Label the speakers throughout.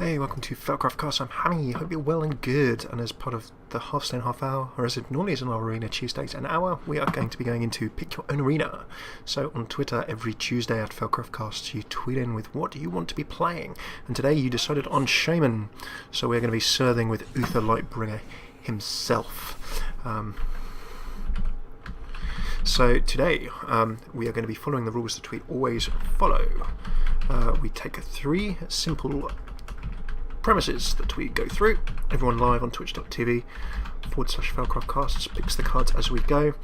Speaker 1: Hey, welcome to FailCraft Casts. I'm Hammy. Hope you're well and good. And as part of the Hearthstone half hour, or as it normally is in our arena Tuesdays an hour, we are going to be going into Pick Your Own Arena. So on Twitter every Tuesday at FailCraft Casts, you tweet in with what you want to be playing. And today you decided on Shaman. So we're going to be serving with Uther Lightbringer himself. So today we are going to be following the rules that we always follow. We take 3 simple premises that we go through. Everyone live on twitch.tv/FailCraftCasts picks the cards as we go,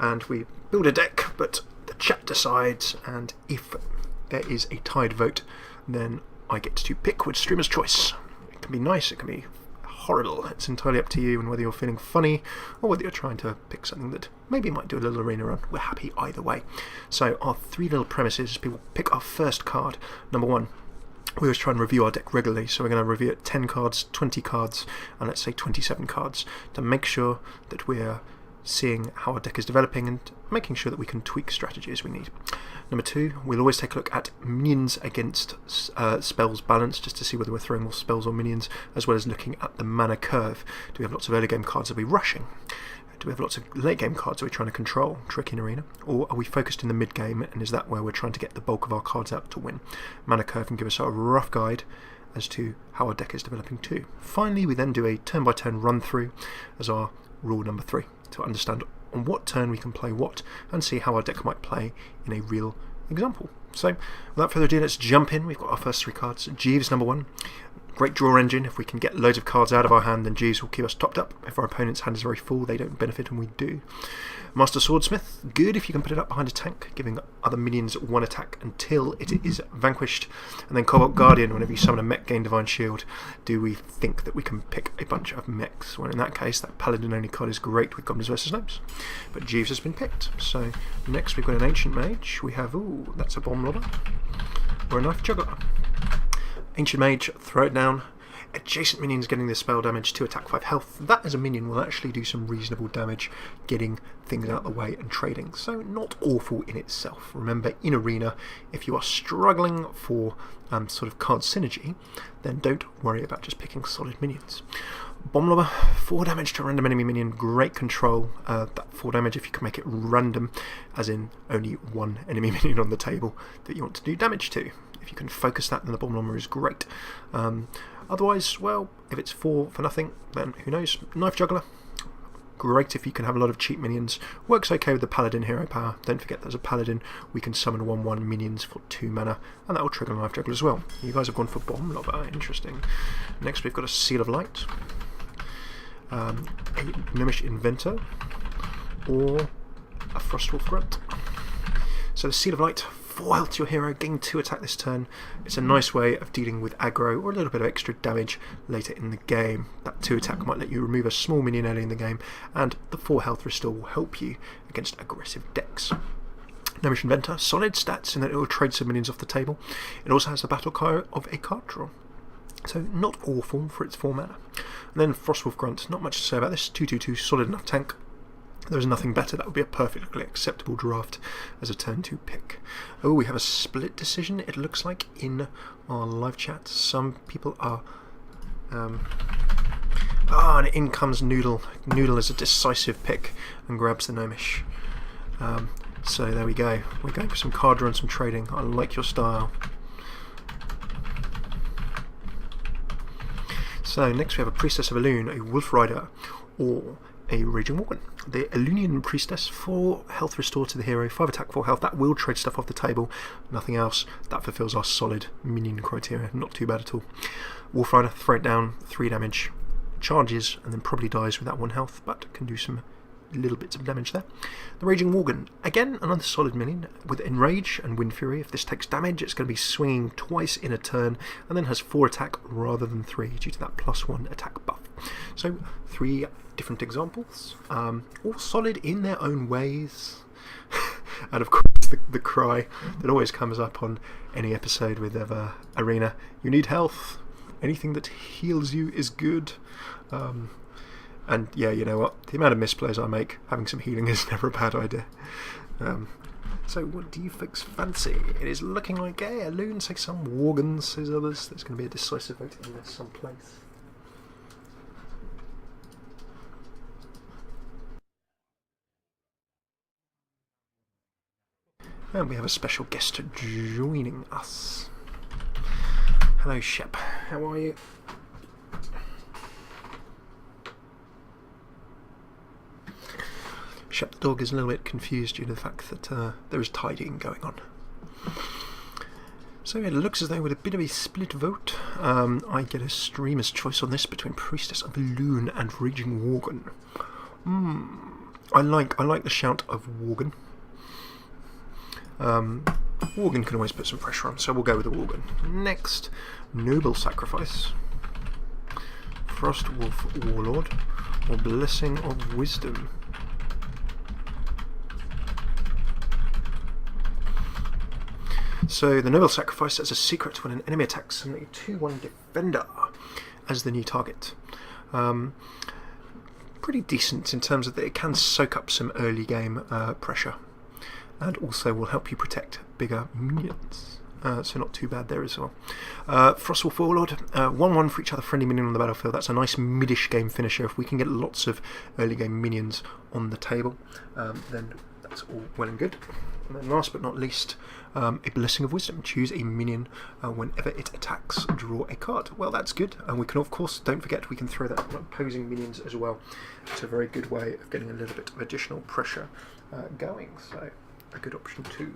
Speaker 1: and we build a deck, but the chat decides, and if there is a tied vote, then I get to pick with streamer's choice. It can be nice, it can be horrible. It's entirely up to you, and whether you're feeling funny or whether you're trying to pick something that maybe might do a little arena run. We're happy either way. So our 3 little premises, people pick our first card. Number 1, we always try and review our deck regularly, so we're going to review it 10 cards, 20 cards, and let's say 27 cards to make sure that we're seeing how our deck is developing and making sure that we can tweak strategy as we need. Number 2, we'll always take a look at minions against spells balance, just to see whether we're throwing more spells or minions, as well as looking at the mana curve. Do we have lots of early game cards that are we rushing? Do we have lots of late game cards that we're trying to control, trick in arena? Or are we focused in the mid game, and is that where we're trying to get the bulk of our cards out to win? Mana curve can give us a rough guide as to how our deck is developing too. Finally, we then do a turn by turn run through as our rule number 3, to understand on what turn we can play what and see how our deck might play in a real example. So without further ado, let's jump in. We've got our first 3 cards. Jeeves number 1. Great draw engine. If we can get loads of cards out of our hand, then Jeeves will keep us topped up. If our opponent's hand is very full, they don't benefit, and we do. Master Swordsmith, good if you can put it up behind a tank, giving other minions 1 attack until it is vanquished. And then Cobalt Guardian, whenever you summon a mech, gain Divine Shield. Do we think that we can pick a bunch of mechs? Well, in that case, that Paladin only card is great with Goblins vs Gnomes. But Jeeves has been picked. So next we've got an Ancient Mage. We have, ooh, that's a Bomb Lobber. Or a Knife Juggler. Ancient Mage, throw it down. Adjacent minions getting the spell damage, 2 attack, 5 health. That as a minion will actually do some reasonable damage, getting things out of the way and trading. So not awful in itself. Remember, in arena, if you are struggling for sort of card synergy, then don't worry about just picking solid minions. Bomb Lobber, 4 damage to random enemy minion, great control. That 4 damage, if you can make it random, as in only 1 enemy minion on the table that you want to do damage to. If you can focus that, then the Bomb Lobber is great. Otherwise, well, if it's 4 for nothing, then who knows. Knife Juggler, great if you can have a lot of cheap minions. Works okay with the Paladin hero power. Don't forget there's a Paladin. We can summon 1/1 minions for 2 mana, and that will trigger Knife Juggler as well. You guys have gone for Bomb Lobber, interesting. Next we've got a Seal of Light, a Gnomish Inventor, or a Frostwolf Grunt. So the Seal of Light, 4 health to your hero, gain 2 attack this turn. It's a nice way of dealing with aggro or a little bit of extra damage later in the game. That 2 attack might let you remove a small minion early in the game, and the 4 health restore will help you against aggressive decks. Gnomish Inventor, solid stats in that it will trade some minions off the table. It also has the battle cry of a card draw, so not awful for its 4 mana. And then Frostwolf Grunt, not much to say about this. 2/2/2, solid enough tank. There's nothing better. That would be a perfectly acceptable draft as a turn 2 pick. Oh, we have a split decision, it looks like, in our live chat. Some people are... and in comes Noodle. Noodle is a decisive pick and grabs the Gnomish. So there we go. We're going for some card draw and some trading. I like your style. So next we have a Priestess of Elune, a Wolf Rider, or a Raging Worgen. The Elunian Priestess, 4 health restore to the hero, 5 attack, 4 health. That will trade stuff off the table, nothing else. That fulfills our solid minion criteria, not too bad at all. Wolf Rider, throw it down, 3 damage, charges, and then probably dies with that 1 health, but can do some little bits of damage there. The Raging Worgen, again another solid minion with Enrage and Wind Fury. If this takes damage, it's going to be swinging twice in a turn, and then has 4 attack rather than 3 due to that +1 attack buff. So 3 different examples, all solid in their own ways. And of course the cry that always comes up on any episode with Arena: you need health, anything that heals you is good. And yeah, you know what, the amount of misplays I make, having some healing is never a bad idea. So what do you folks fancy? It is looking like a loon, say some Worgen, says others. There's going to be a decisive vote in there someplace. And we have a special guest joining us. Hello Shep, how are you? Shep the dog is a little bit confused due to the fact that there is tidying going on. So it looks as though with a bit of a split vote, I get a streamer's choice on this between Priestess of Loon and Raging Worgen. I like the shout of Worgen. Worgen can always put some pressure on, so we'll go with the Worgen. Next, Noble Sacrifice, Frostwolf Warlord, or Blessing of Wisdom. So the Noble Sacrifice as a secret when an enemy attacks, suddenly 2/1 Defender as the new target. Pretty decent in terms of that it can soak up some early game pressure, and also will help you protect bigger minions. So not too bad there as well. Frostwolf Warlord, 1/1 for each other friendly minion on the battlefield. That's a nice mid-ish game finisher. If we can get lots of early game minions on the table, then that's all well and good. And then last but not least, a Blessing of Wisdom. Choose a minion whenever it attacks, draw a card. Well, that's good. And we can, of course, don't forget, we can throw that on opposing minions as well. It's a very good way of getting a little bit of additional pressure going. So, a good option too.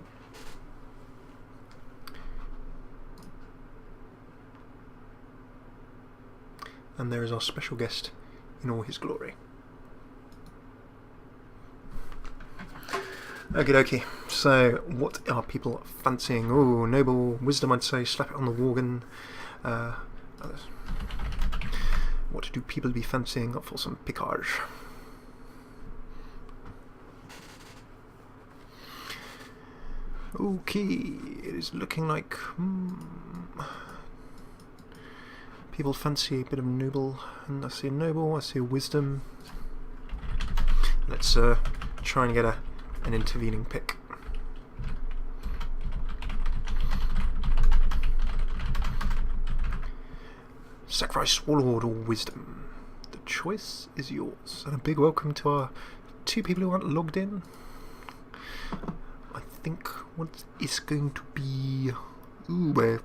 Speaker 1: And there is our special guest in all his glory. Okie dokie, so what are people fancying? Oh, Noble Wisdom, I'd say, slap it on the Worgen. What do people be fancying for some pickage? Okay, it is looking like people fancy a bit of Noble, and I see a Noble, I see a Wisdom. Let's try and get an intervening pick. Sacrifice Warlord or Wisdom. The choice is yours. And a big welcome to our 2 people who aren't logged in. I think what is going to be... Ooh, we're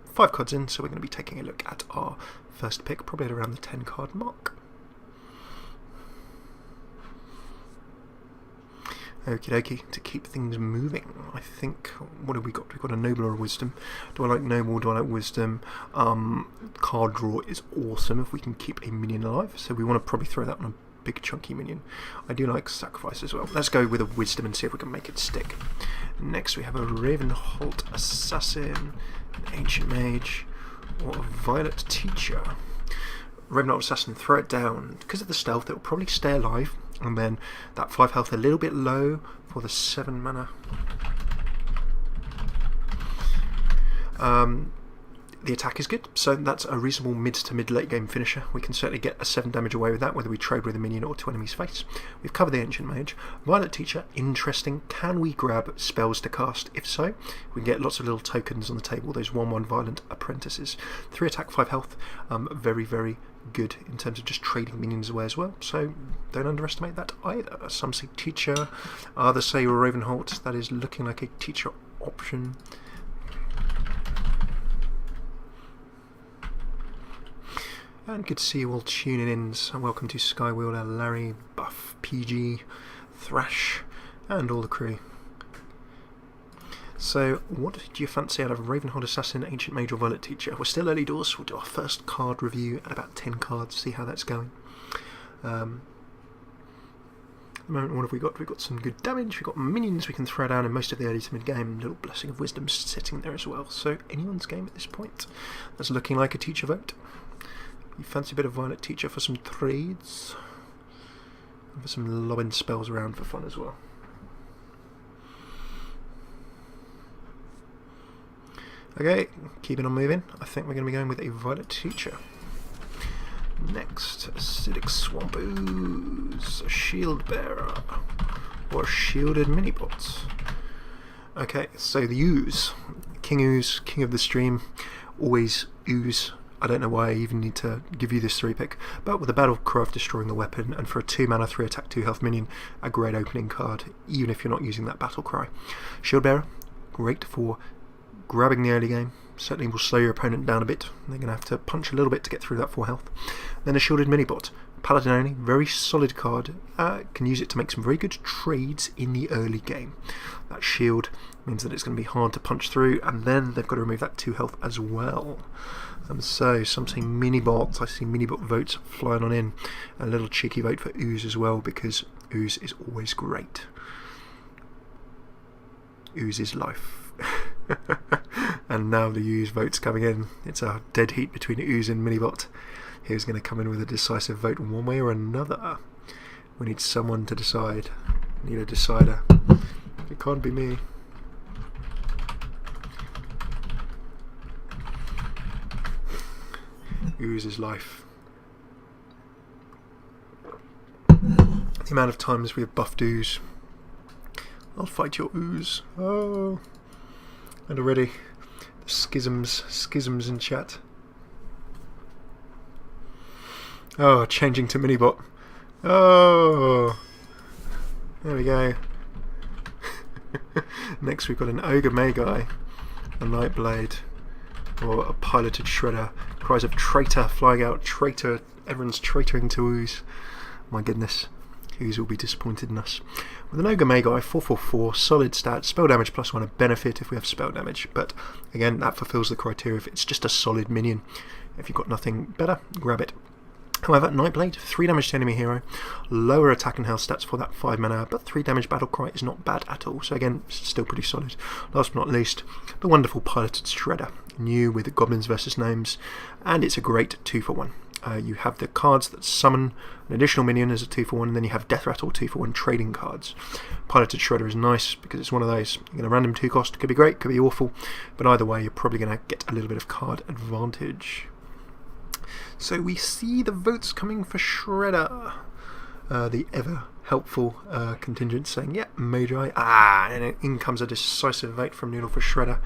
Speaker 1: 5 cards in, so we're going to be taking a look at our first pick, probably at around the 10 card mark. Okie dokie, to keep things moving, I think, what have we got? We've got a Noble or a Wisdom. Do I like Noble, do I like Wisdom? Card draw is awesome if we can keep a minion alive, so we want to probably throw that on a big chunky minion. I do like Sacrifice as well. Let's go with a Wisdom and see if we can make it stick. Next we have a Ravenholt Assassin, an Ancient Mage, or a Violet Teacher. Ravenholt Assassin, throw it down. Because of the stealth, it will probably stay alive. And then that 5 health a little bit low for the 7 mana. The attack is good, so that's a reasonable mid to mid late game finisher. We can certainly get a 7 damage away with that, whether we trade with a minion or to enemy's face. We've covered the Ancient Mage. Violet Teacher, interesting. Can we grab spells to cast? If so, we can get lots of little tokens on the table, those 1/1 Violent Apprentices. 3 attack, 5 health, very, very good in terms of just trading minions away as well, so don't underestimate that either. Some say Teacher, others say Ravenholt. That is looking like a Teacher option. And good to see you all tuning in. So welcome to Skywheeler, Larry, Buff, PG, Thrash, and all the crew. So, what do you fancy out of Ravenholt Assassin, Ancient Mage, or Violet Teacher? We're still early doors, so we'll do our first card review at about 10 cards, see how that's going. At the moment, what have we got? We've got some good damage, we've got minions we can throw down in most of the early to mid game, little Blessing of Wisdom sitting there as well. So, anyone's game at this point. That's looking like a Teacher vote. You fancy a bit of Violet Teacher for some trades, and for some lobbing spells around for fun as well. Okay, keeping on moving. I think we're going to be going with a Violet Teacher. Next, Acidic Swamp Ooze, a Shield Bearer, or Shielded Minibots. Okay, so the Ooze. King Ooze, king of the stream. Always Ooze. I don't know why I even need to give you this 3-pick, but with the Battle Cry of Destroying the Weapon, and for a 2 mana, 3 attack, 2 health minion, a great opening card, even if you're not using that Battle Cry. Shield Bearer, great for grabbing the early game. Certainly will slow your opponent down a bit. They're going to have to punch a little bit to get through that 4 health. Then a Shielded Minibot. Paladin only, very solid card. Can use it to make some very good trades in the early game. That shield means that it's going to be hard to punch through, and then they've got to remove that 2 health as well. So something Minibot, I see Minibot votes flying on in. A little cheeky vote for Ooze as well, because Ooze is always great. Ooze is life. And now the Ooze votes coming in. It's a dead heat between Ooze and Minibot. Who's going to come in with a decisive vote one way or another? We need someone to decide. We need a decider. It can't be me. Ooze is life. The amount of times we have buffed Ooze. I'll fight your Ooze. Oh. And already the schisms in chat. Oh, changing to Minibot. Oh, there we go. Next we've got an Ogre Magi, a Nightblade, or a Piloted Shredder. Cries of traitor flying out. Traitor. Everyone's traitoring to Ooze. My goodness. Ooze will be disappointed in us. With an Ogre Magi, 4/4/4, solid stats, spell damage +1, a benefit if we have spell damage. But again, that fulfills the criteria if it's just a solid minion. If you've got nothing better, grab it. However, Nightblade, 3 damage to enemy hero, lower attack and health stats for that 5 mana, but 3 damage battle cry is not bad at all, so again, still pretty solid. Last but not least, the wonderful Piloted Shredder, new with Goblins vs Gnomes, and it's a great 2-for-1. You have the cards that summon an additional minion as a 2-for-1, and then you have Death Rattle 2-for-1 trading cards. Piloted Shredder is nice because it's one of those, you're going to random 2 cost, could be great, could be awful, but either way, you're probably going to get a little bit of card advantage. So we see the votes coming for Shredder. The ever helpful contingent saying, yeah, Magi. And in comes a decisive vote from Noodle for Shredder.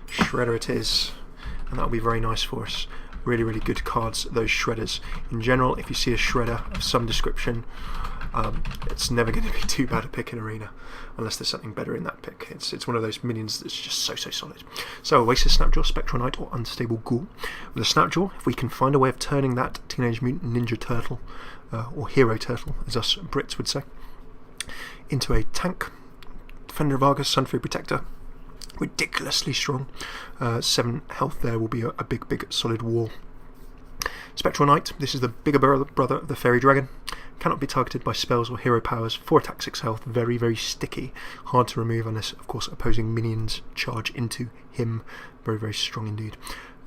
Speaker 1: Shredder it is. And that'll be very nice for us. Really, really good cards, those Shredders. In general, if you see a Shredder of some description, it's never going to be too bad a pick in Arena, unless there's something better in that pick. It's one of those minions that's just so solid. So Oasis, Snapjaw, Spectral Knight, or Unstable Ghoul. With a Snapjaw, if we can find a way of turning that Teenage Mutant Ninja Turtle, or Hero Turtle, as us Brits would say, into a tank, Defender of Argus, Sunfree Protector, ridiculously strong. 7 health there will be a big solid wall. Spectral Knight, this is the bigger brother of the Fairy Dragon. Cannot be targeted by spells or hero powers. 4 attack, 6 health, very sticky. Hard to remove unless, of course, opposing minions charge into him. Very strong indeed.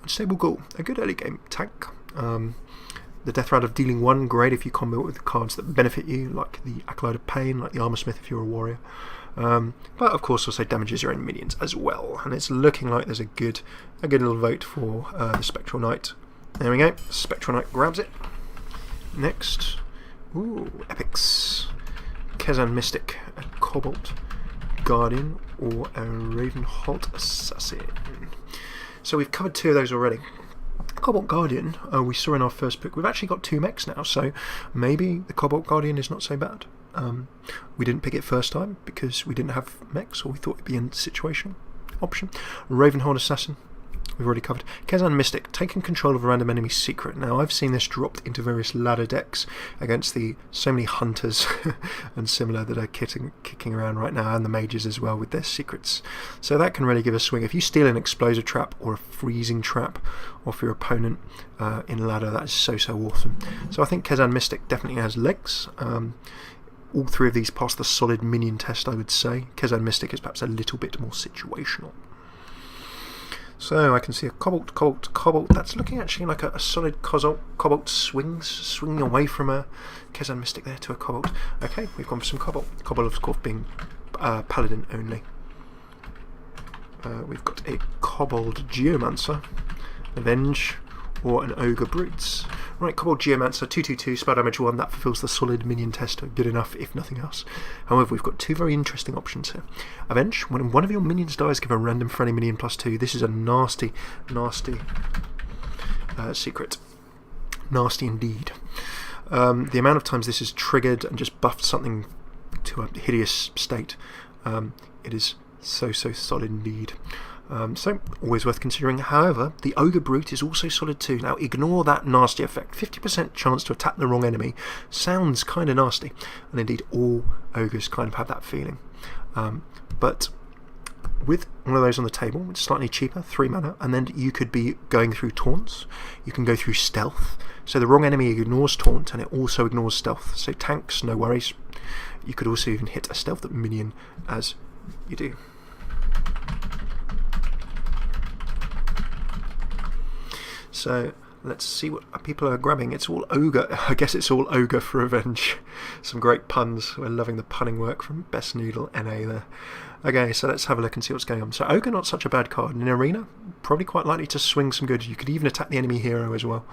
Speaker 1: Unstable Ghoul, a good early game tank. The Death Rattle of dealing 1, great if you combo it with cards that benefit you, like the Acolyte of Pain, like the Armor Smith if you're a warrior. But of course also damages your own minions as well. And it's looking like there's a good little vote for the Spectral Knight. There we go. Spectral Knight grabs it. Next, epics. Kezan Mystic, a Cobalt Guardian, or a Ravenholt Assassin. So we've covered 2 of those already. Cobalt Guardian, we saw in our first pick. We've actually got 2 mechs now, so maybe the Cobalt Guardian is not so bad. We didn't pick it first time because we didn't have mechs, or we thought it'd be a situation option. Ravenholt Assassin, we've already covered. Kezan Mystic, taking control of a random enemy's secret. Now, I've seen this dropped into various ladder decks against so many hunters and similar that are kicking around right now, and the mages as well with their secrets. So that can really give a swing. If you steal an explosive trap or a freezing trap off your opponent in ladder, that is so awesome. So I think Kezan Mystic definitely has legs. All 3 of these pass the solid minion test, I would say. Kezan Mystic is perhaps a little bit more situational. So I can see a Cobalt. That's looking actually like a solid Cobalt swinging away from a Kezan Mystic there to a Cobalt. Okay, we've gone for some Cobalt. Cobalt, of course, being Paladin only. We've got a Kobold Geomancer, Avenge, or an Ogre Brutes. Right, Kobold Geomancer, 2/2/2, spell damage 1, that fulfills the solid minion test, good enough if nothing else. However, we've got two very interesting options here. Avenge, when one of your minions dies, give a random friendly minion +2. This is a nasty, nasty secret. Nasty indeed. The amount of times this is triggered and just buffed something to a hideous state, it is so solid indeed. So, always worth considering. However, the Ogre Brute is also solid too. Now, ignore that nasty effect. 50% chance to attack the wrong enemy sounds kind of nasty. And indeed, all Ogres kind of have that feeling. But with one of those on the table, it's slightly cheaper, 3 mana, and then you could be going through taunts. You can go through stealth. So the wrong enemy ignores taunt, and it also ignores stealth. So tanks, no worries. You could also even hit a stealth minion as you do. So let's see what people are grabbing. It's all Ogre. I guess it's all Ogre for Revenge. Some great puns. We're loving the punning work from Best Noodle NA there. Okay, so let's have a look and see what's going on. So Ogre, not such a bad card. In Arena, probably quite likely to swing some good. You could even attack the enemy hero as well.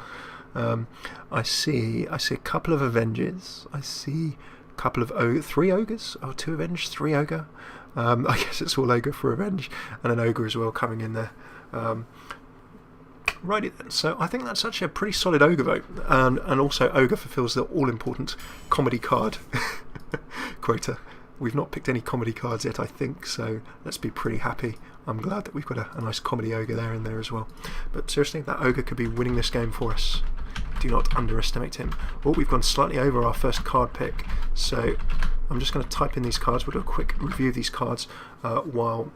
Speaker 1: I see a couple of Avenges. I see a couple of 3 Ogres. Oh, 2 Avenge, 3 Ogre. I guess it's all Ogre for Revenge. And an Ogre as well coming in there. Righty then, so I think that's actually a pretty solid Ogre vote, and also Ogre fulfills the all-important comedy card quota. We've not picked any comedy cards yet, I think, so let's be pretty happy. I'm glad that we've got a nice comedy Ogre there in there as well. But seriously, that Ogre could be winning this game for us. Do not underestimate him. Oh, we've gone slightly over our first card pick, so I'm just going to type in these cards. We'll do a quick review of these cards while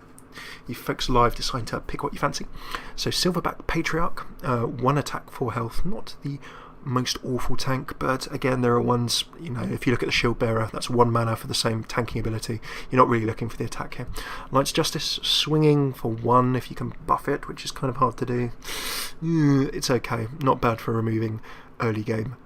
Speaker 1: you folks live decide to pick what you fancy. So Silverback Patriarch, 1 attack, 4 health, not the most awful tank, but again there are ones, you know, if you look at the Shield Bearer, that's 1 mana for the same tanking ability. You're not really looking for the attack here. Light's Justice, swinging for 1 if you can buff it, which is kind of hard to do. It's okay, not bad for removing early game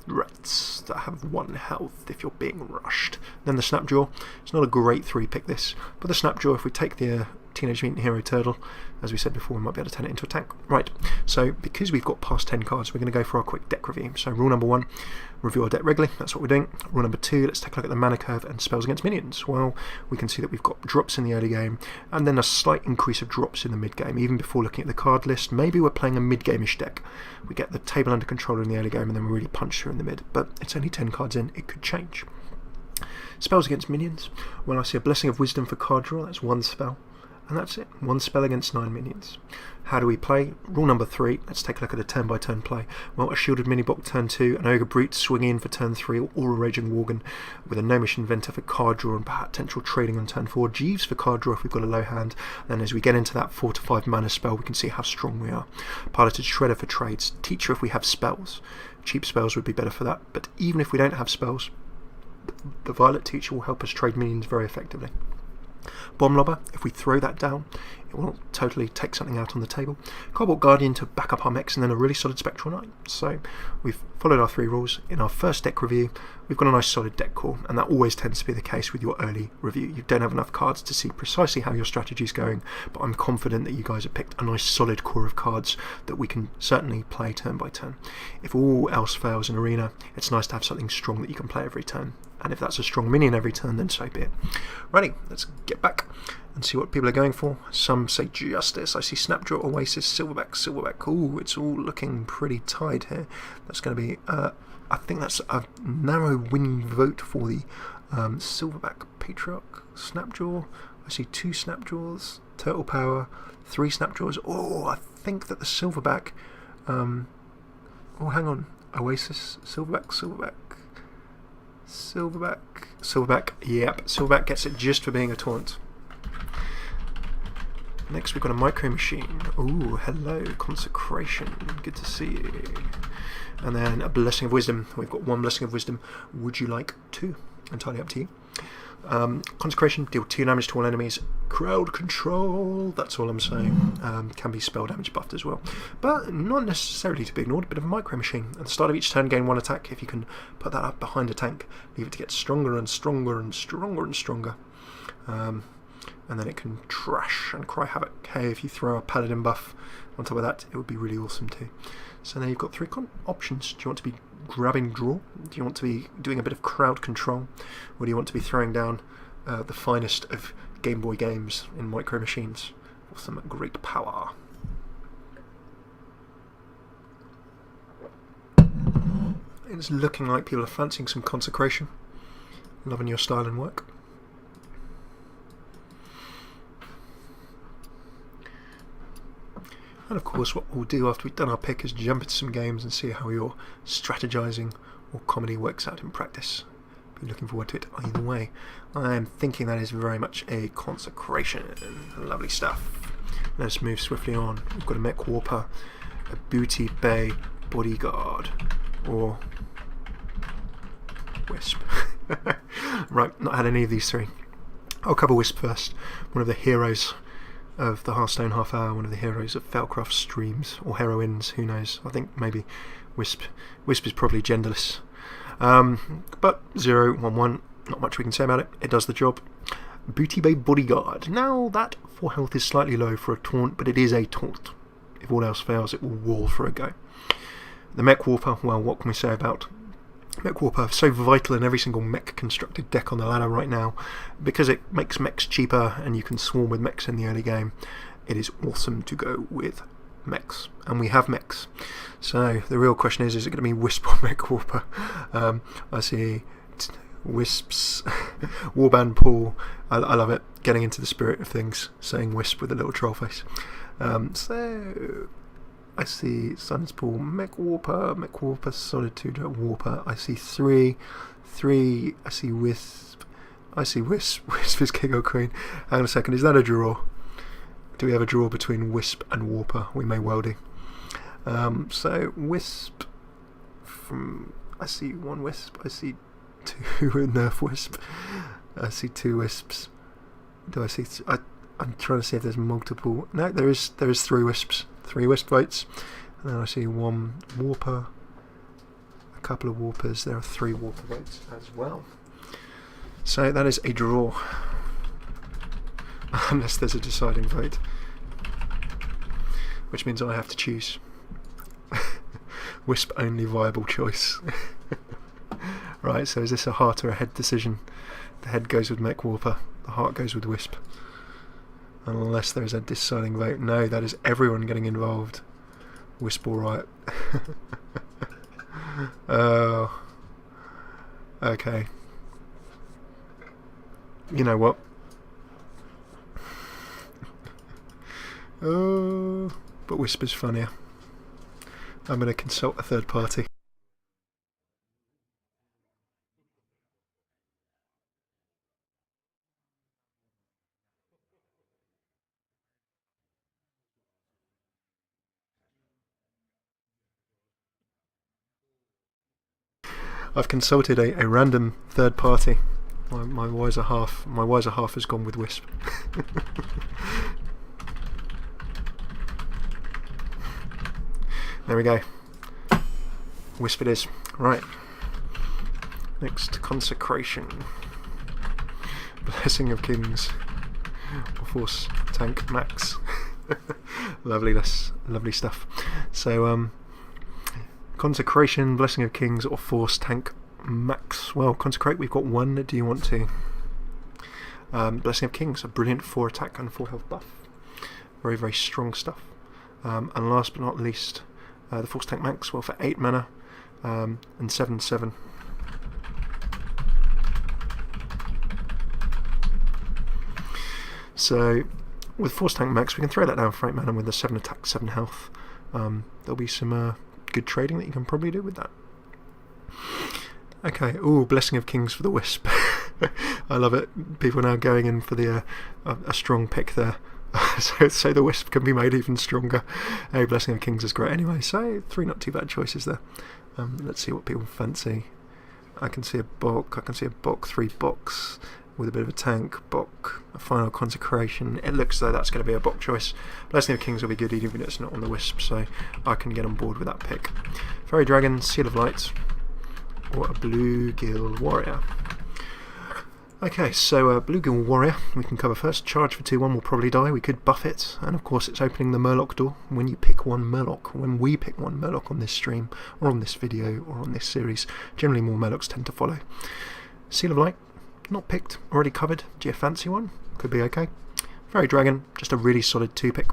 Speaker 1: threats that have 1 health if you're being rushed. Then the Snapjaw, it's not a great 3 pick this, but the Snapjaw, if we take the Teenage Mutant Hero Turtle, as we said before, we might be able to turn it into a tank. Right, so because we've got past 10 cards, we're going to go for our quick deck review. So rule number 1, review our deck regularly, that's what we're doing. Rule number 2, let's take a look at the mana curve and spells against minions. Well, we can see that we've got drops in the early game, and then a slight increase of drops in the mid game. Even before looking at the card list, maybe we're playing a mid-game-ish deck. We get the table under control in the early game, and then we really punch through in the mid. But it's only 10 cards in, it could change. Spells against minions. Well, I see a Blessing of Wisdom for card draw, that's 1 spell. And that's it, 1 spell against 9 minions. How do we play? Rule number 3, let's take a look at a turn-by-turn play. Well, a Shielded Minibok turn 2, an Ogre Brute swinging in for turn 3, or a Raging Worgen with a Gnomish Inventor for card draw and potential trading on turn 4. Jeeves for card draw if we've got a low hand. Then as we get into that 4 to 5 mana spell, we can see how strong we are. Piloted Shredder for trades. Teacher if we have spells. Cheap spells would be better for that, but even if we don't have spells, the Violet Teacher will help us trade minions very effectively. Bomb Lobber, if we throw that down, it will totally take something out on the table. Cobalt Guardian to back up our mechs, and then a really solid Spectral Knight. So we've followed our 3 rules. In our first deck review, we've got a nice solid deck core, and that always tends to be the case with your early review. You don't have enough cards to see precisely how your strategy is going, but I'm confident that you guys have picked a nice solid core of cards that we can certainly play turn by turn. If all else fails in Arena, it's nice to have something strong that you can play every turn. And if that's a strong minion every turn, then so be it. Righty, let's get back and see what people are going for. Some say Justice. I see Snapjaw, Oasis, Silverback. Ooh, it's all looking pretty tied here. That's going to be, I think that's a narrow winning vote for the Silverback Patriarch. Snapjaw. I see 2 Snapjaws. Turtle Power, 3 Snapjaws. Oh, I think that the Silverback. Oh, hang on. Oasis, Silverback. Yep, Silverback gets it just for being a taunt. Next we've got a Micro Machine. Ooh, hello, Consecration, good to see you. And then a Blessing of Wisdom. We've got 1 Blessing of Wisdom. Would you like 2? Entirely up to you. Consecration, deal 2 damage to all enemies. Crowd control, that's all I'm saying. Can be spell damage buffed as well, but not necessarily to be ignored. A bit of a Micro Machine. At the start of each turn, gain 1 attack. If you can put that up behind a tank, leave it to get stronger and stronger and stronger and stronger. and then it can trash and cry havoc. Hey, if you throw a Paladin buff on top of that, it would be really awesome too. So now you've got three options. Do you want to be grabbing draw? Do you want to be doing a bit of crowd control? Or do you want to be throwing down the finest of Game Boy games in micro machines for some great power? It's looking like people are fancying some consecration. Loving your style and work. And of course what we'll do after we've done our pick is jump into some games and see how your strategizing or comedy works out in practice. Be looking forward to it either way. I am thinking that is very much a consecration. Lovely stuff. Let's move swiftly on. We've got a Mech Warper, a Booty Bay Bodyguard, or Wisp. Right, not had any of these three. I'll cover Wisp first. One of the heroes of the Hearthstone half hour, one of the heroes of FailCraft streams, or heroines, who knows. I think maybe Wisp is probably genderless. But 0, 1, 1, not much we can say about it. It does the job. Booty Bay Bodyguard. Now that 4 health is slightly low for a taunt, but it is a taunt. If all else fails, it will wall for a go. The Mech Warper, well, what can we say about Mech Warper? So vital in every single mech constructed deck on the ladder right now, because it makes mechs cheaper and you can swarm with mechs in the early game. It is awesome to go with mechs, and we have mechs. So the real question is it going to be Wisp or Mech Warper? I see Wisps, Warband Pool. I love it, getting into the spirit of things, saying Wisp with a little troll face. So I see Sun's Pool, Mech Warper, Solid 2 Warper. I see 3, I see Wisp, Wisp is King or Queen. Hang on a second, is that a draw? Do we have a draw between Wisp and Warper? We may well do. So Wisp, I see 1 Wisp, I see 2 Nerf Wisp, I see 2 Wisps. Do I see? I'm trying to see if there's multiple. No, there is 3 Wisps. 3 Wisp votes, and then I see 1 Warper, a couple of Warpers. There are 3 Warper votes as well. So that is a draw, unless there's a deciding vote, which means I have to choose. Wisp only viable choice. Right, so is this a heart or a head decision? The head goes with Mech Warper, the heart goes with Wisp. Unless there is a deciding vote. No, that is everyone getting involved. Wisp all right. Oh. Okay. You know what? Oh, but Wisp is funnier. I'm going to consult a third party. I've consulted a random third party. My wiser half has gone with Wisp. There we go. Wisp it is. Right. Next, consecration. Blessing of Kings. Or Force Tank Max. Lovely stuff. So consecration, Blessing of Kings, or Force Tank Max. Well, consecrate, we've got 1. Do you want to? Blessing of Kings, a brilliant 4 attack and 4 health buff. Very, very strong stuff. And last but not least, the Force Tank Max, well, for 8 mana and 7/7. So with Force Tank Max, we can throw that down for 8 mana with the 7 attack, 7 health. There'll be some good trading that you can probably do with that. Okay, ooh, Blessing of Kings for the Wisp. I love it. People are now going in for the a strong pick there. so the Wisp can be made even stronger. Hey, Blessing of Kings is great anyway. So 3 not too bad choices there. Let's see what people fancy. I can see a Bok, 3 Boks with a bit of a tank, Bok, a final consecration. It looks though that's going to be a Bok choice. Blessing of Kings will be good even if it's not on the Wisp, so I can get on board with that pick. Fairy Dragon, Seal of Light, or a Blue Gill Warrior. Okay, so Bluegill Warrior, we can cover first. Charge for 2-1 will probably die. We could buff it, and of course it's opening the Murloc door. When you pick one Murloc, when we pick one Murloc on this stream, or on this video, or on this series, generally more Murlocs tend to follow. Seal of Light, not picked, already covered. Do you fancy one? Could be okay. Fairy Dragon, just a really solid 2-pick.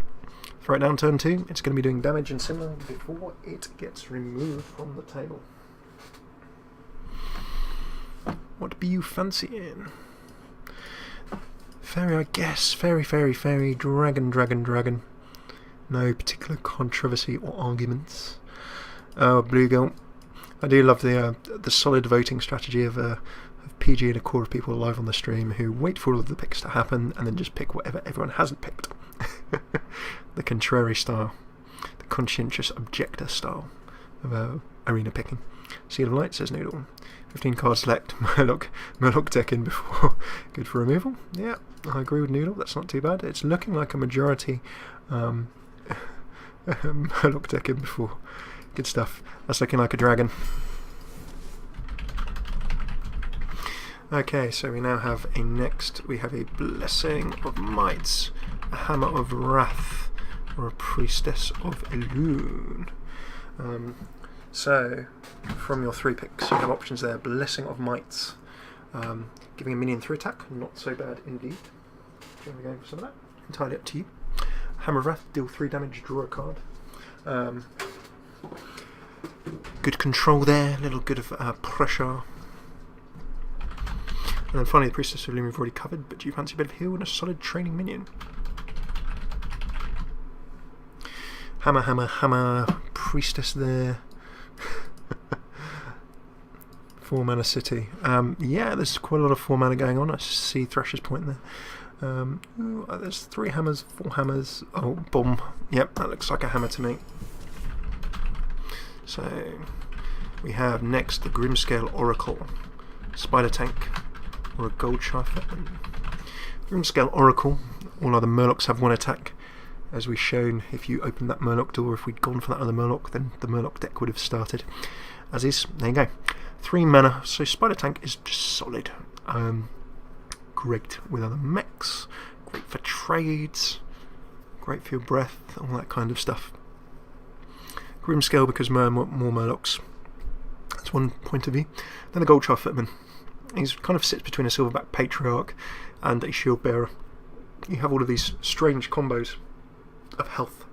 Speaker 1: Throw it down turn 2, it's going to be doing damage and similar before it gets removed from the table. What be you fancying? Fairy, I guess. Fairy, fairy, fairy. Dragon, dragon, dragon. No particular controversy or arguments. Bluegill. I do love the solid voting strategy of PG and a core of people live on the stream who wait for all of the picks to happen and then just pick whatever everyone hasn't picked. The contrary style. The conscientious objector style of arena picking. Seal of Light, says Noodle. 15 cards select. Murloc deck in before. Good for removal. Yeah, I agree with Noodle. That's not too bad. It's looking like a majority Murloc deck in before. Good stuff. That's looking like a dragon. Okay, so we now have a next. We have a Blessing of Might, a Hammer of Wrath, or a Priestess of Elune. So, from your 3 picks, you have options there. Blessing of Might, giving a minion 3 attack, not so bad indeed. Shall we go for some of that? Entirely up to you. Hammer of Wrath, deal 3 damage, draw a card. Good control there, a little good of pressure. And then finally the Priestess of Elune we've already covered, but do you fancy a bit of heal and a solid training minion? Hammer, hammer, hammer, Priestess there. 4 mana city. Yeah, there's quite a lot of 4 mana going on. I see Thrasher's point there. There's 3 hammers, 4 hammers. Oh, boom. Yep, that looks like a hammer to me. So we have next the Grimscale Oracle, Spider Tank, or a Gold Shafter. Grimscale Oracle. All other Murlocs have 1 attack. As we've shown, if you open that Murloc door, if we'd gone for that other Murloc, then the Murloc deck would have started. As is, there you go. 3 mana, so Spider Tank is just solid. Great with other mechs, great for trades, great for your breath, all that kind of stuff. Grimscale because more Murlocs. That's one point of view. Then the Goldshire Footman. He kind of sits between a Silverback Patriarch and a Shield Bearer. You have all of these strange combos of health,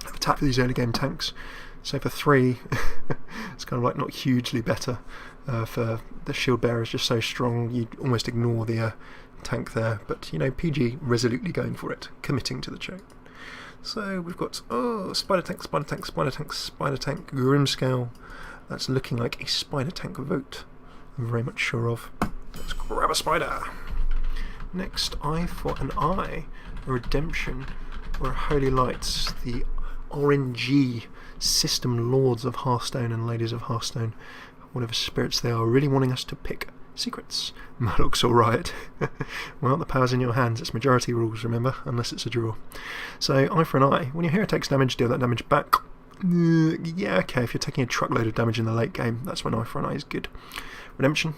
Speaker 1: of attack for these early game tanks. So for 3, it's kind of like not hugely better. For the Shield Bearer is just so strong, you almost ignore the tank there. But you know, PG resolutely going for it, committing to the joke. So we've got Spider Tank, Spider Tank, Spider Tank, Spider Tank, Grimscale. That's looking like a Spider Tank vote. I'm very much sure of. Let's grab a spider. Next, Eye for an Eye, a Redemption, or a Holy Lights, the RNG system lords of Hearthstone and ladies of Hearthstone, whatever spirits they are, really wanting us to pick secrets. Murloc's alright. Well, the power's in your hands. It's majority rules, remember, unless it's a draw. So, Eye for an Eye. When your hero takes damage, deal that damage back. Yeah, okay, if you're taking a truckload of damage in the late game, that's when Eye for an Eye is good. Redemption,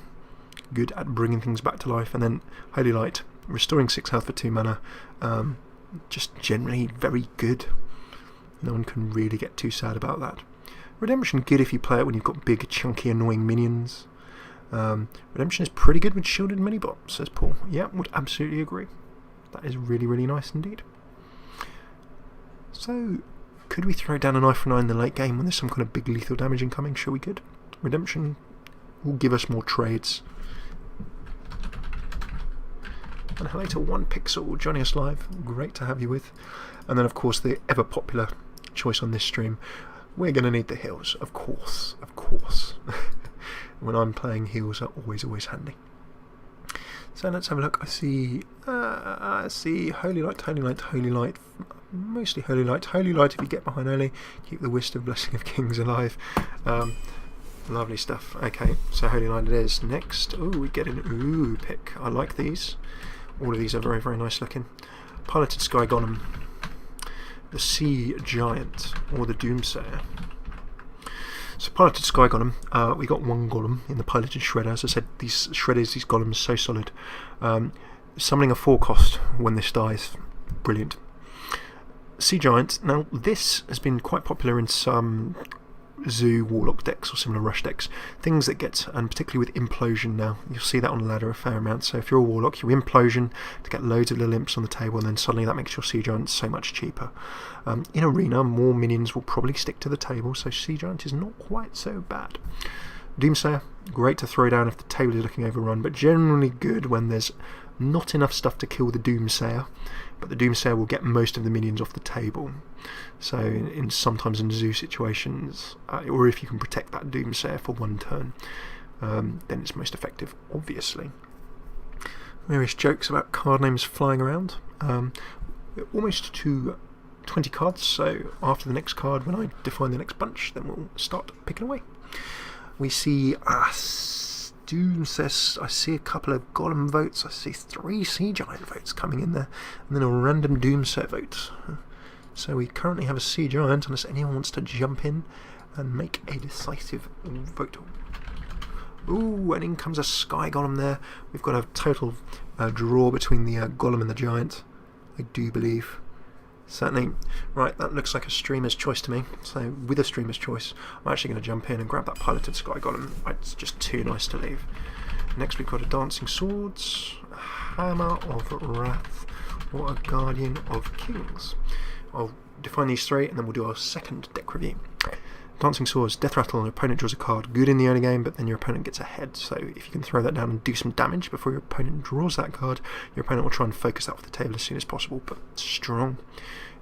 Speaker 1: good at bringing things back to life. And then Holy Light, restoring 6 health for 2 mana. Just generally very good. No one can really get too sad about that. Redemption, good if you play it when you've got big, chunky, annoying minions. Redemption is pretty good with shielded minibot, says Paul. Yeah, would absolutely agree. That is really, really nice indeed. So, could we throw down an Eye for an Eye in the late game when there's some kind of big lethal damage incoming? Sure we could. Redemption will give us more trades. And hello to 1Pixel joining us live. Great to have you with. And then of course the ever popular choice on this stream. We're going to need the heals, of course, of course. When I'm playing, heals are always handy. So let's have a look. I see Holy Light, Holy Light, Holy Light. Mostly Holy Light. Holy Light if you get behind early. Keep the Wisdom Blessing of Kings alive. Lovely stuff. Okay, so Holy Light it is. Next, we get an pick. I like these. All of these are very, very nice looking. Piloted Sky Golem, the Sea Giant, or the Doomsayer. So piloted Sky Golem, we got one Golem in the piloted Shredder. As I said, these Shredders, these Golems, so solid. Summoning a 4 cost when this dies, brilliant. Sea Giant, now this has been quite popular in some Zoo Warlock decks or similar rush decks. Things that get, and particularly with Implosion now, you'll see that on the ladder a fair amount. So if you're a Warlock, you Implosion to get loads of little imps on the table, and then suddenly that makes your Sea Giant so much cheaper. In Arena, more minions will probably stick to the table, so Sea Giant is not quite so bad. Doomsayer, great to throw down if the table is looking overrun, but generally good when there's not enough stuff to kill the Doomsayer, but the Doomsayer will get most of the minions off the table. So sometimes in zoo situations, or if you can protect that Doomsayer for one turn, then it's most effective, obviously. Various jokes about card names flying around. Almost to 20 cards, so after the next card, when I define the next bunch, then we'll start picking away. We see Doomsayer, I see a couple of Golem votes, I see 3 Sea Giant votes coming in there, and then a random Doomsayer vote. So we currently have a Sea Giant, unless anyone wants to jump in and make a decisive vote. Ooh, and in comes a Sky Golem there. We've got a total draw between the Golem and the Giant, I do believe. Certainly. Right, that looks like a streamer's choice to me. So with a streamer's choice, I'm actually going to jump in and grab that piloted Sky Golem. It's just too nice to leave. Next we've got a Dancing Swords, a Hammer of Wrath, or a Guardian of Kings. I'll define these 3 and then we'll do our second deck review. Dancing Swords, Death Rattle, and opponent draws a card. Good in the early game, but then your opponent gets ahead. So if you can throw that down and do some damage before your opponent draws that card, your opponent will try and focus that off the table as soon as possible, but strong.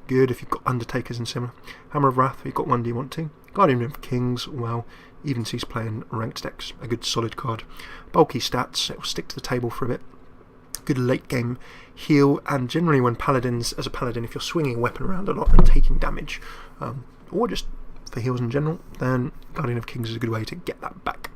Speaker 1: Good if you've got Undertakers and similar. Hammer of Wrath, you've got 1, do you want to? Guardian of Kings, well, even sees play in ranked decks. A good solid card. Bulky stats, it will stick to the table for a bit. Good late game heal, and generally when Paladins, as a Paladin, if you're swinging a weapon around a lot and taking damage, or just for heals in general, then Guardian of Kings is a good way to get that back.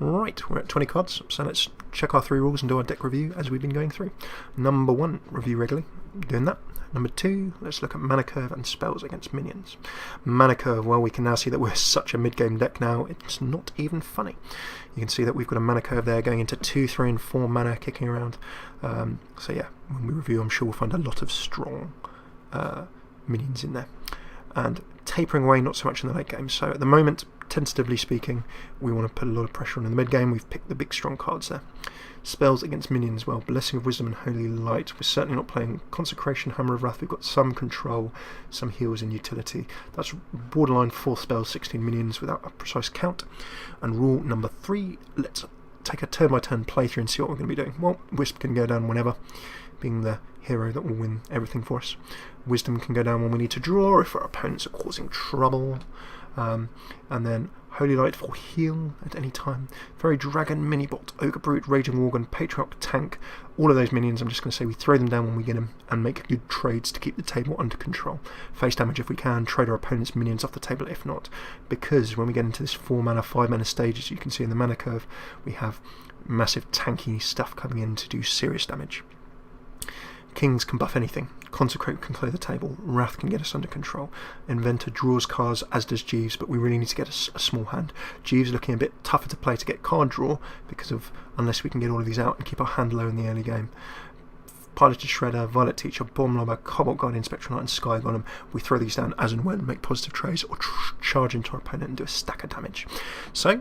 Speaker 1: Right, we're at 20 cards, so let's check our 3 rules and do our deck review as we've been going through. Number 1, review regularly, doing that. Number 2, let's look at mana curve and spells against minions. Mana curve, well, we can now see that we're such a mid-game deck now, it's not even funny. You can see that we've got a mana curve there going into 2, 3 and 4 mana kicking around. So yeah, when we review, I'm sure we'll find a lot of strong minions in there. And tapering away, not so much in the late game. So at the moment, tentatively speaking, we want to put a lot of pressure on in the mid game. We've picked the big strong cards there. Spells against minions, well, Blessing of Wisdom and Holy Light. We're certainly not playing Consecration, Hammer of Wrath. We've got some control, some heals and utility. That's borderline 4 spells, 16 minions without a precise count. And rule number 3, let's take a turn-by-turn playthrough and see what we're going to be doing. Well, Wisp can go down whenever, being the hero that will win everything for us. Wisdom can go down when we need to draw, if our opponents are causing trouble. And then Holy Light for heal at any time. Fairy Dragon, Minibot, Ogre Brute, Raging Worgen, Patriarch, Tank, all of those minions, I'm just going to say we throw them down when we get them and make good trades to keep the table under control. Face damage if we can, trade our opponent's minions off the table if not, because when we get into this 4 mana, 5 mana stage, as you can see in the mana curve, we have massive tanky stuff coming in to do serious damage. Kings can buff anything. Consecrate can clear the table. Wrath can get us under control. Inventor draws cards, as does Jeeves, but we really need to get a small hand. Jeeves looking a bit tougher to play to get card draw, because of unless we can get all of these out and keep our hand low in the early game. Piloted Shredder, Violet Teacher, Bomb Lobber, Cobalt Guardian, Spectral Knight and Sky Golem. We throw these down as and when, make positive trades, or charge into our opponent and do a stack of damage. So,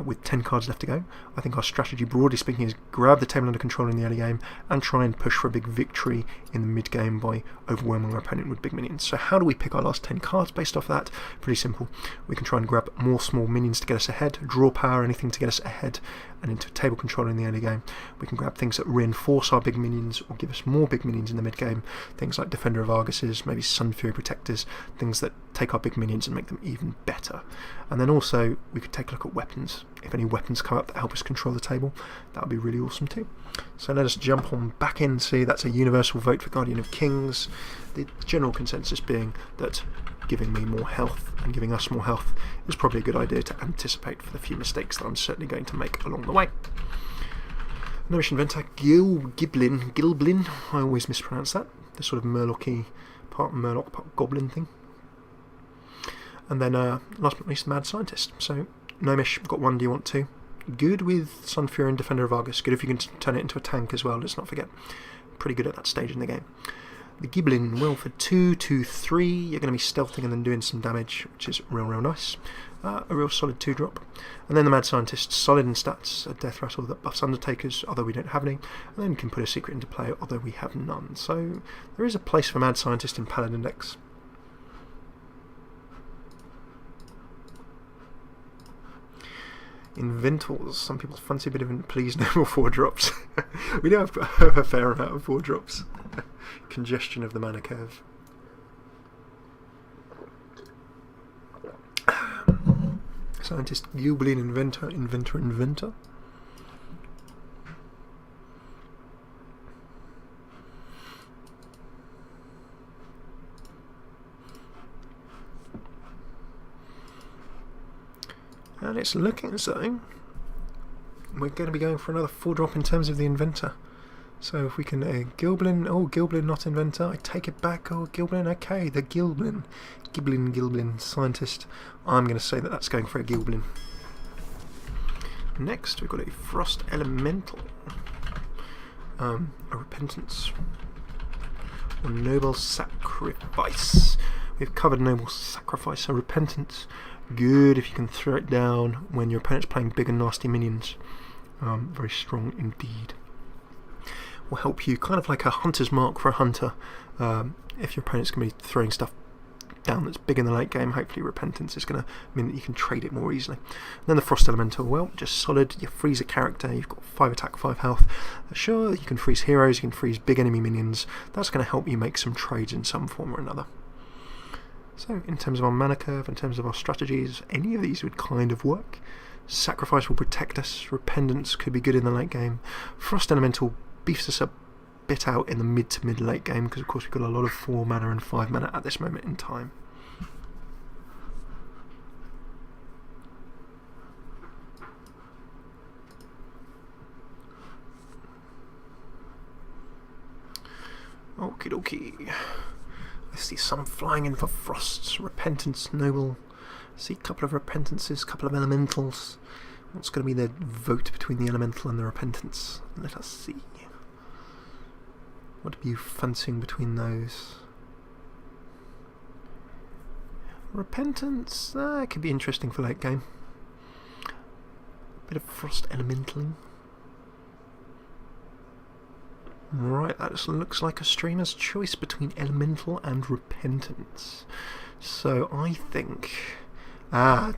Speaker 1: with 10 cards left to go, I think our strategy, broadly speaking, is grab the table under control in the early game and try and push for a big victory in the mid game by overwhelming our opponent with big minions. So how do we pick our last 10 cards based off that? Pretty simple. We can try and grab more small minions to get us ahead, draw power, anything to get us ahead and into table control in the early game. We can grab things that reinforce our big minions or give us more big minions in the mid game, things like Defender of Arguses, maybe Sun Fury Protectors, things that take our big minions and make them even better. And then also we could take a look at weapons. If any weapons come up that help us control the table, that would be really awesome too. So let us jump on back in. See, that's a universal vote for Guardian of Kings. The general consensus being that giving me more health and giving us more health is probably a good idea to anticipate for the few mistakes that I'm certainly going to make along the way. Nourish Inventor, Gilblin, I always mispronounce that, the sort of Murloc-y, part Murloc, part Goblin thing. And then last but not least, the Mad Scientist. So Gnomish, got 1, do you want 2? Good with Sun Fury and Defender of Argus. Good if you can turn it into a tank as well, let's not forget. Pretty good at that stage in the game. The Giblin, well, for 2, 2, 3, you're going to be stealthing and then doing some damage, which is real nice. A real solid 2-drop. And then the Mad Scientist, solid in stats, a death rattle that buffs Undertakers, although we don't have any, and then can put a secret into play, although we have none. So there is a place for Mad Scientist in Paladin decks. Inventors, some people fancy a bit of please no more 4-drops. We do have a fair amount of 4-drops. Congestion of the mana curve. Scientist, Giblin, Inventor. And it's looking as though we're going to be going for another 4-drop in terms of the Inventor. So if we can, Giblin, oh, Giblin, not Inventor, I take it back, oh, Giblin, okay, the Giblin. Giblin, Scientist. I'm going to say that that's going for a Giblin. Next, we've got a Frost Elemental. A Repentance. Or Noble Sacrifice. We've covered Noble Sacrifice, so Repentance. Good if you can throw it down when your opponent's playing big and nasty minions. Very strong indeed. Will help you, kind of like a hunter's mark for a hunter. If your opponent's going to be throwing stuff down that's big in the late game, hopefully Repentance is going to mean that you can trade it more easily. And then the Frost Elemental, well, just solid. You freeze a character, you've got 5 attack, 5 health. Sure, you can freeze heroes, you can freeze big enemy minions. That's going to help you make some trades in some form or another. So, in terms of our mana curve, in terms of our strategies, any of these would kind of work. Sacrifice will protect us. Repentance could be good in the late game. Frost Elemental beefs us a bit out in the mid to mid-late game, because of course we've got a lot of 4 mana and 5 mana at this moment in time. Okie dokie. I see some flying in for Frosts. Repentance, Noble. I see a couple of Repentances, a couple of Elementals. What's going to be the vote between the Elemental and the Repentance? Let us see. What are you fancying between those? Repentance, it could be interesting for late game. Bit of Frost Elementaling. Right, that just looks like a streamer's choice between Elemental and Repentance. So I think...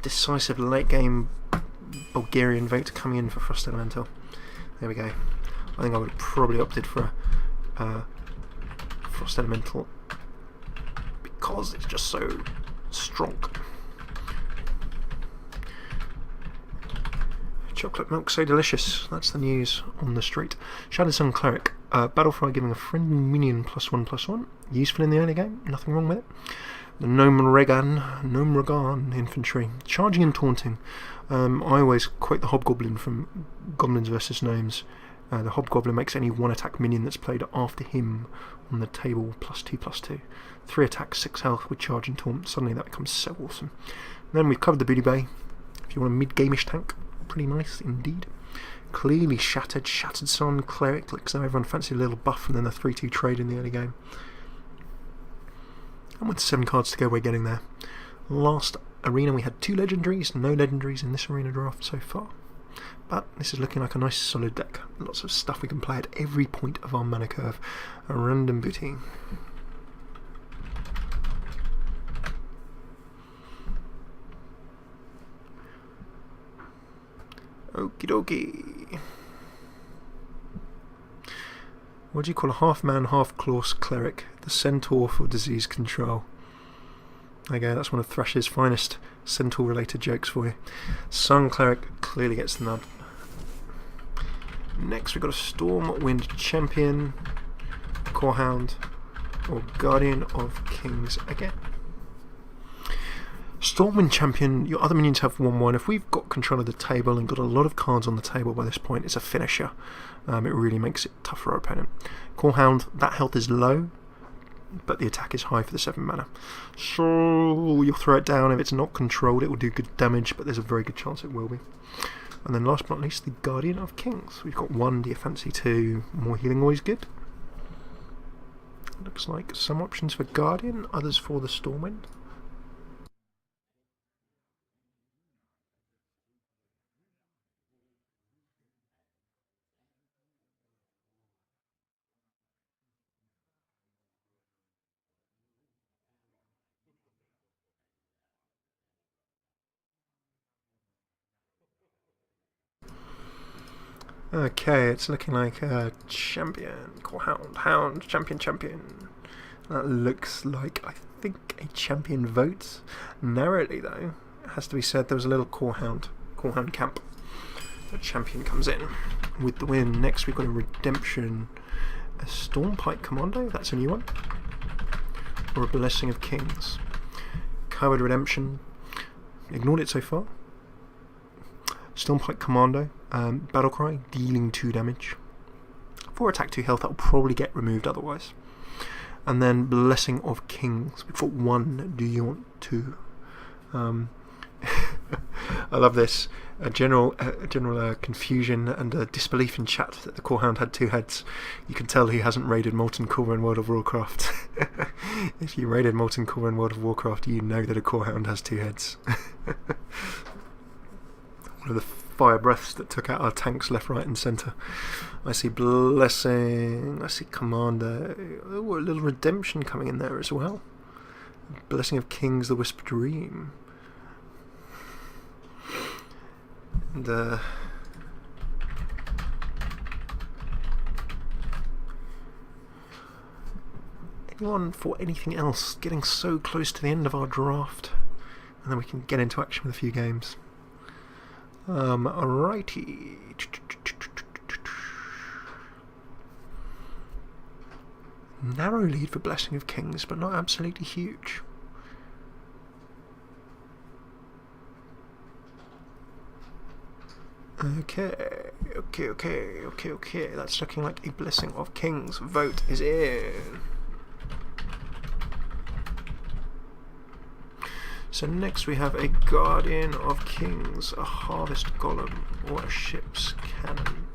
Speaker 1: decisive late game Bulgarian vote coming in for Frost Elemental. There we go. I think I would have probably opted for a Frost Elemental because it's just so strong. Chocolate milk so delicious. That's the news on the street. Shadowed Sun Cleric. Battlefry giving a friendly minion +1/+1. Useful in the early game. Nothing wrong with it. The Gnome Regan infantry. Charging and taunting. I always quote the Hobgoblin from Goblins vs. Gnomes. The Hobgoblin makes any 1 attack minion that's played after him on the table +2/+2. 3 attacks, 6 health with charge and taunt. Suddenly that becomes so awesome. And then we've covered the Booty Bay. If you want a mid-game-ish tank, pretty nice indeed. Clearly Shattered Sun Cleric. Looks like everyone fancied a little buff and then a 3-2 trade in the early game. And with 7 cards to go, we're getting there. Last arena we had 2 legendaries, no legendaries in this arena draft so far. But this is looking like a nice solid deck. Lots of stuff we can play at every point of our mana curve. A random booty. Okie dokie. What do you call a half-man, half-claws cleric? The Centaur for disease control. There you go, that's one of Thrash's finest Centaur-related jokes for you. Sun Cleric clearly gets the nod. Next we've got a Stormwind Champion, Corehound, or Guardian of Kings again. Stormwind Champion, your other minions have 1/1. If we've got control of the table and got a lot of cards on the table by this point, it's a finisher. It really makes it tough for our opponent. Corehound, that health is low. but the attack is high for the 7 mana. So you'll throw it down. If it's not controlled, it will do good damage, but there's a very good chance it will be. And then last but not least, the Guardian of Kings. We've got 1, do you fancy 2? More healing, always good. Looks like some options for Guardian, others for the Stormwind. Okay, it's looking like a champion, hound, champion. That looks like, I think, a champion vote. Narrowly, though, it has to be said there was a little core hound camp. The champion comes in with the win. Next, we've got a redemption, a Stormpike Commando. That's a new one, or a Blessing of Kings. Coward redemption. Ignored it so far. Stormpike Commando, Battlecry, dealing 2 damage. 4 attack, 2 health, that will probably get removed otherwise. And then Blessing of Kings. We've got 1, do you want 2? I love this. A general confusion and disbelief in chat that the Core Hound had 2 heads. You can tell he hasn't raided Molten Core in World of Warcraft. If you raided Molten Core in World of Warcraft, you know that a Core Hound has 2 heads. One of the fire breaths that took out our tanks left, right and centre. I see Blessing, I see Commander. Oh, a little redemption coming in there as well. Blessing of Kings, the Whispered Dream. And anyone for anything else? Getting so close to the end of our draft, and then we can get into action with a few games. Alrighty. Narrow lead for Blessing of Kings, but not absolutely huge. Okay. That's looking like a Blessing of Kings. Vote is in. So next we have a Guardian of Kings, a Harvest Golem, or a Ship's Cannon.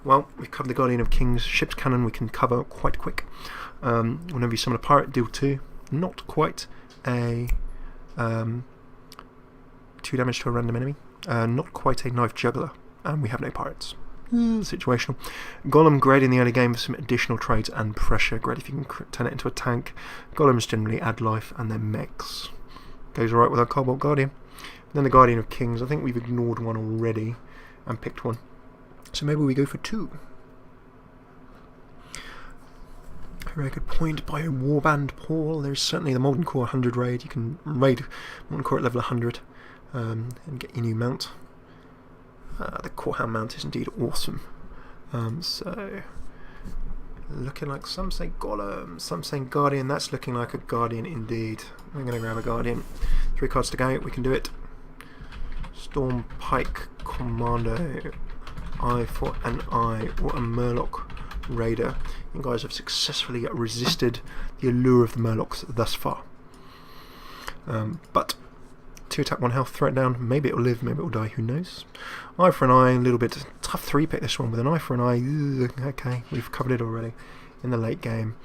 Speaker 1: Well, we've covered the Guardian of Kings. Ship's Cannon we can cover quite quick. Whenever you summon a pirate, deal 2. Not quite a 2 damage to a random enemy. Not quite a Knife Juggler, and we have no pirates. Situational. Golem, great in the early game for some additional trades and pressure. Great if you can turn it into a tank. Golems generally add life, and then mechs. Goes alright with our Cobalt Guardian. And then the Guardian of Kings. I think we've ignored 1 already and picked 1. So maybe we go for 2. A very good point by Warband Paul. There's certainly the Molten Core 100 raid. You can raid Molten Core at level 100 and get your new mount. The Core Hound mount is indeed awesome. So looking like some say Golem, some saying Guardian. That's looking like a Guardian indeed. We're going to grab a Guardian. 3 cards to go, we can do it. Stormpike Commando, Eye for an Eye, or a Murloc Raider. You guys have successfully resisted the allure of the Murlocs thus far. But 2 attack, 1 health, throw it down. Maybe it'll live, maybe it'll die, who knows. Eye for an Eye, a little bit tough 3 pick this one with an Eye for an Eye. Okay, we've covered it already in the late game.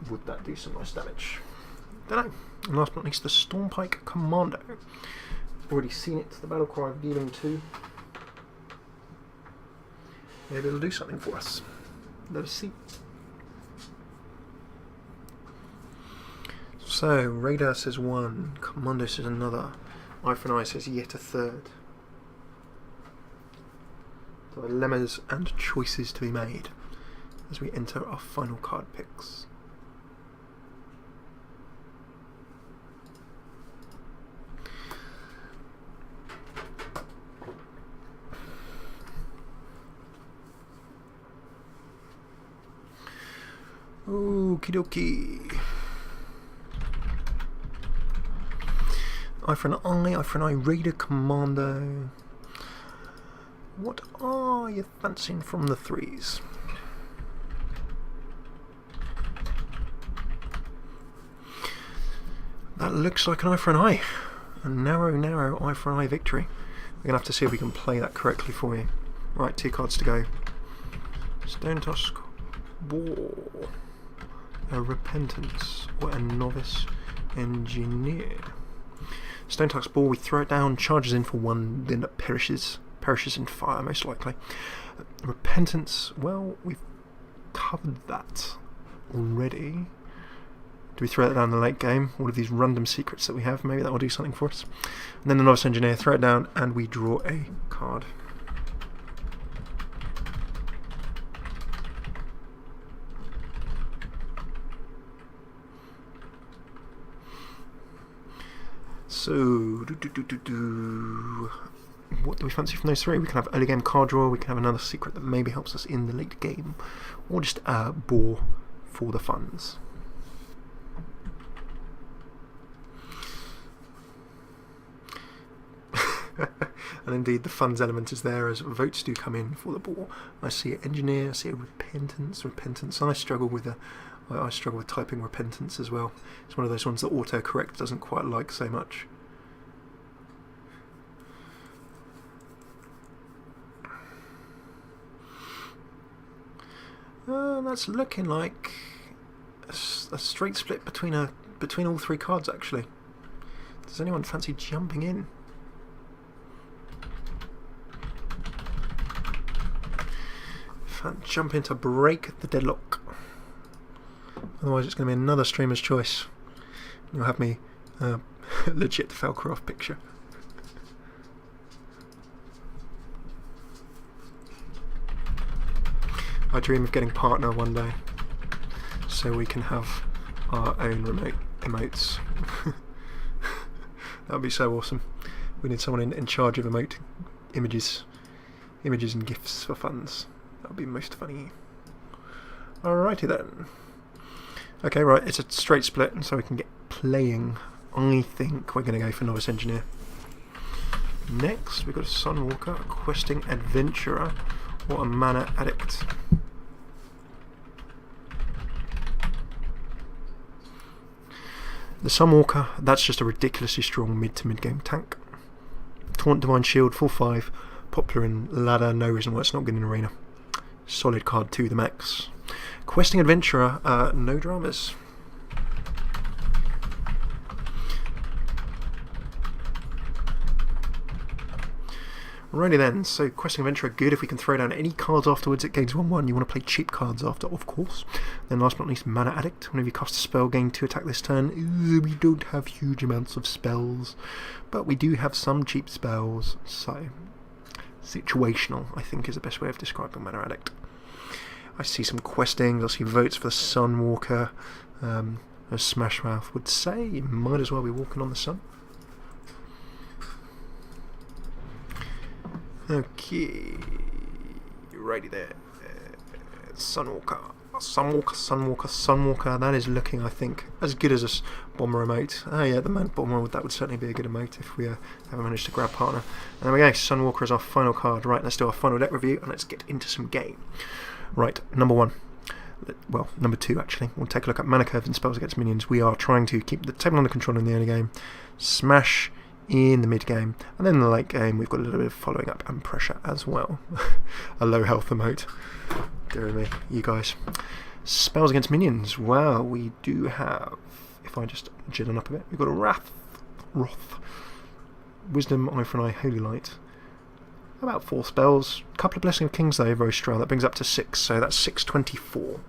Speaker 1: Would that do some nice damage? Don't know. And last but not least, the Stormpike Commando. Already seen it, the battle cry of dealing 2. Maybe it'll do something for us. Let us see. So, Radar says 1, Commando says another, Eye for an Eye says yet a third. Dilemmas and choices to be made as we enter our final card picks. Okie dokie. Eye for an Eye, Raider Commando. What are you fancying from the 3s? that looks like an eye for an eye. A narrow eye for an eye victory. We're going to have to see if we can play that correctly for you. Right, 2 cards to go. Stone Tusk, Boar, a Repentance, or a Novice Engineer. Stone Tusk Boar, we throw it down, charges in for 1, then it perishes in fire most likely. Repentance, well, we've covered that already. Do we throw it down in the late game? All of these random secrets that we have, maybe that will do something for us. And then the Novice Engineer, throw it down, and we draw a card. So, what do we fancy from those 3? We can have early game card draw, we can have another secret that maybe helps us in the late game, or just Boar for the funds. And indeed the funds element is there as votes do come in for the Boar. I see an Engineer, I see a Repentance. I struggle with typing Repentance as well. It's one of those ones that autocorrect doesn't quite like so much. That's looking like a straight split between all 3 cards actually. Does anyone fancy jumping in? Jump in to break the deadlock. Otherwise it's going to be another streamer's choice. You'll have me legit FailCraft picture. I dream of getting partner one day, so we can have our own remote emotes. That would be so awesome. We need someone in charge of emote images and GIFs for funds. That would be most funny. Alrighty then. Okay, right, it's a straight split, so we can get playing. I think we're going to go for Novice Engineer. Next, we've got a Sunwalker, a Questing Adventurer, or a Mana Addict. The Sunwalker, that's just a ridiculously strong mid to mid game tank. Taunt, Divine Shield, full 5, popular in ladder, no reason why it's not good in arena. Solid card to the max. Questing Adventurer, no dramas. Alrighty then, so Questing Adventurer, good if we can throw down any cards afterwards, it gains 1/1. You want to play cheap cards after, of course. Then last but not least, Mana Addict. Whenever you cast a spell, gain 2 attack this turn. We don't have huge amounts of spells, but we do have some cheap spells, so situational, I think, is the best way of describing Mana Addict. I see some questings, I see votes for the Sunwalker. As Smashmouth would say, you might as well be walking on the sun. Okay, righty there. Sunwalker. That is looking, I think, as good as a bomber emote. Oh yeah, the man bomber, that would certainly be a good emote if we ever managed to grab partner. And there we go, Sunwalker is our final card. Right, let's do our final deck review and let's get into some game. Right, number 1. Well, number 2 actually. We'll take a look at mana curve and spells against minions. We are trying to keep the table under control in the early game, smash in the mid game, and then in the late game we've got a little bit of following up and pressure as well. A low health emote. Dear me, you guys. Spells against minions. Well, we do have, if I just jit on up a bit, we've got a Wrath, Wisdom, Eye for an Eye, Holy Light. About 4 spells. A couple of Blessing of Kings though, very strong. That brings up to 6, so that's 624.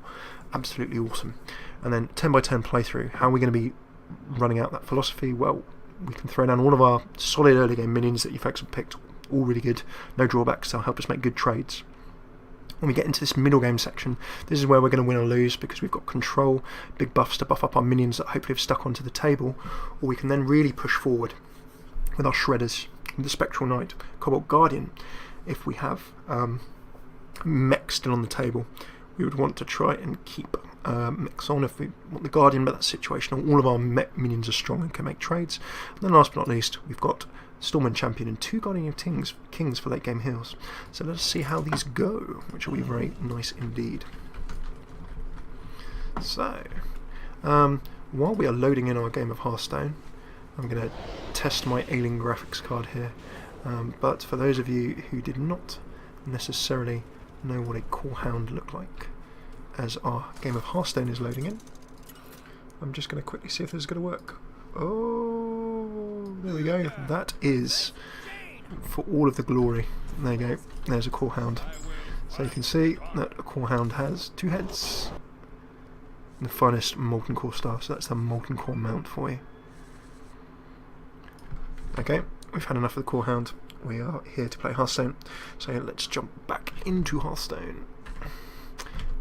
Speaker 1: Absolutely awesome. And then 10 by 10 playthrough. How are we going to be running out that philosophy? Well, we can throw down all of our solid early game minions that you folks have picked. All really good. No drawbacks. They'll help us make good trades. When we get into this middle game section, this is where we're going to win or lose because we've got control, big buffs to buff up our minions that hopefully have stuck onto the table, or we can then really push forward with our Shredders, the Spectral Knight, Cobalt Guardian. If we have mech still on the table, we would want to try and keep mechs on if we want the Guardian, but that's situational. All of our mech minions are strong and can make trades. And then last but not least, we've got Stormwind Champion and 2 Guardian of Kings for late game heals. So let's see how these go, which will be very nice indeed. So, while we are loading in our game of Hearthstone, I'm going to test my alien graphics card here. But for those of you who did not necessarily know what a core hound looked like as our game of Hearthstone is loading in, I'm just going to quickly see if this is going to work. Oh, there we go. That is for all of the glory. There you go. There's a core hound. So you can see that a core hound has 2 heads. The finest molten core staff. So that's the molten core mount for you. Okay, we've had enough of the core hound. We are here to play Hearthstone. So let's jump back into Hearthstone.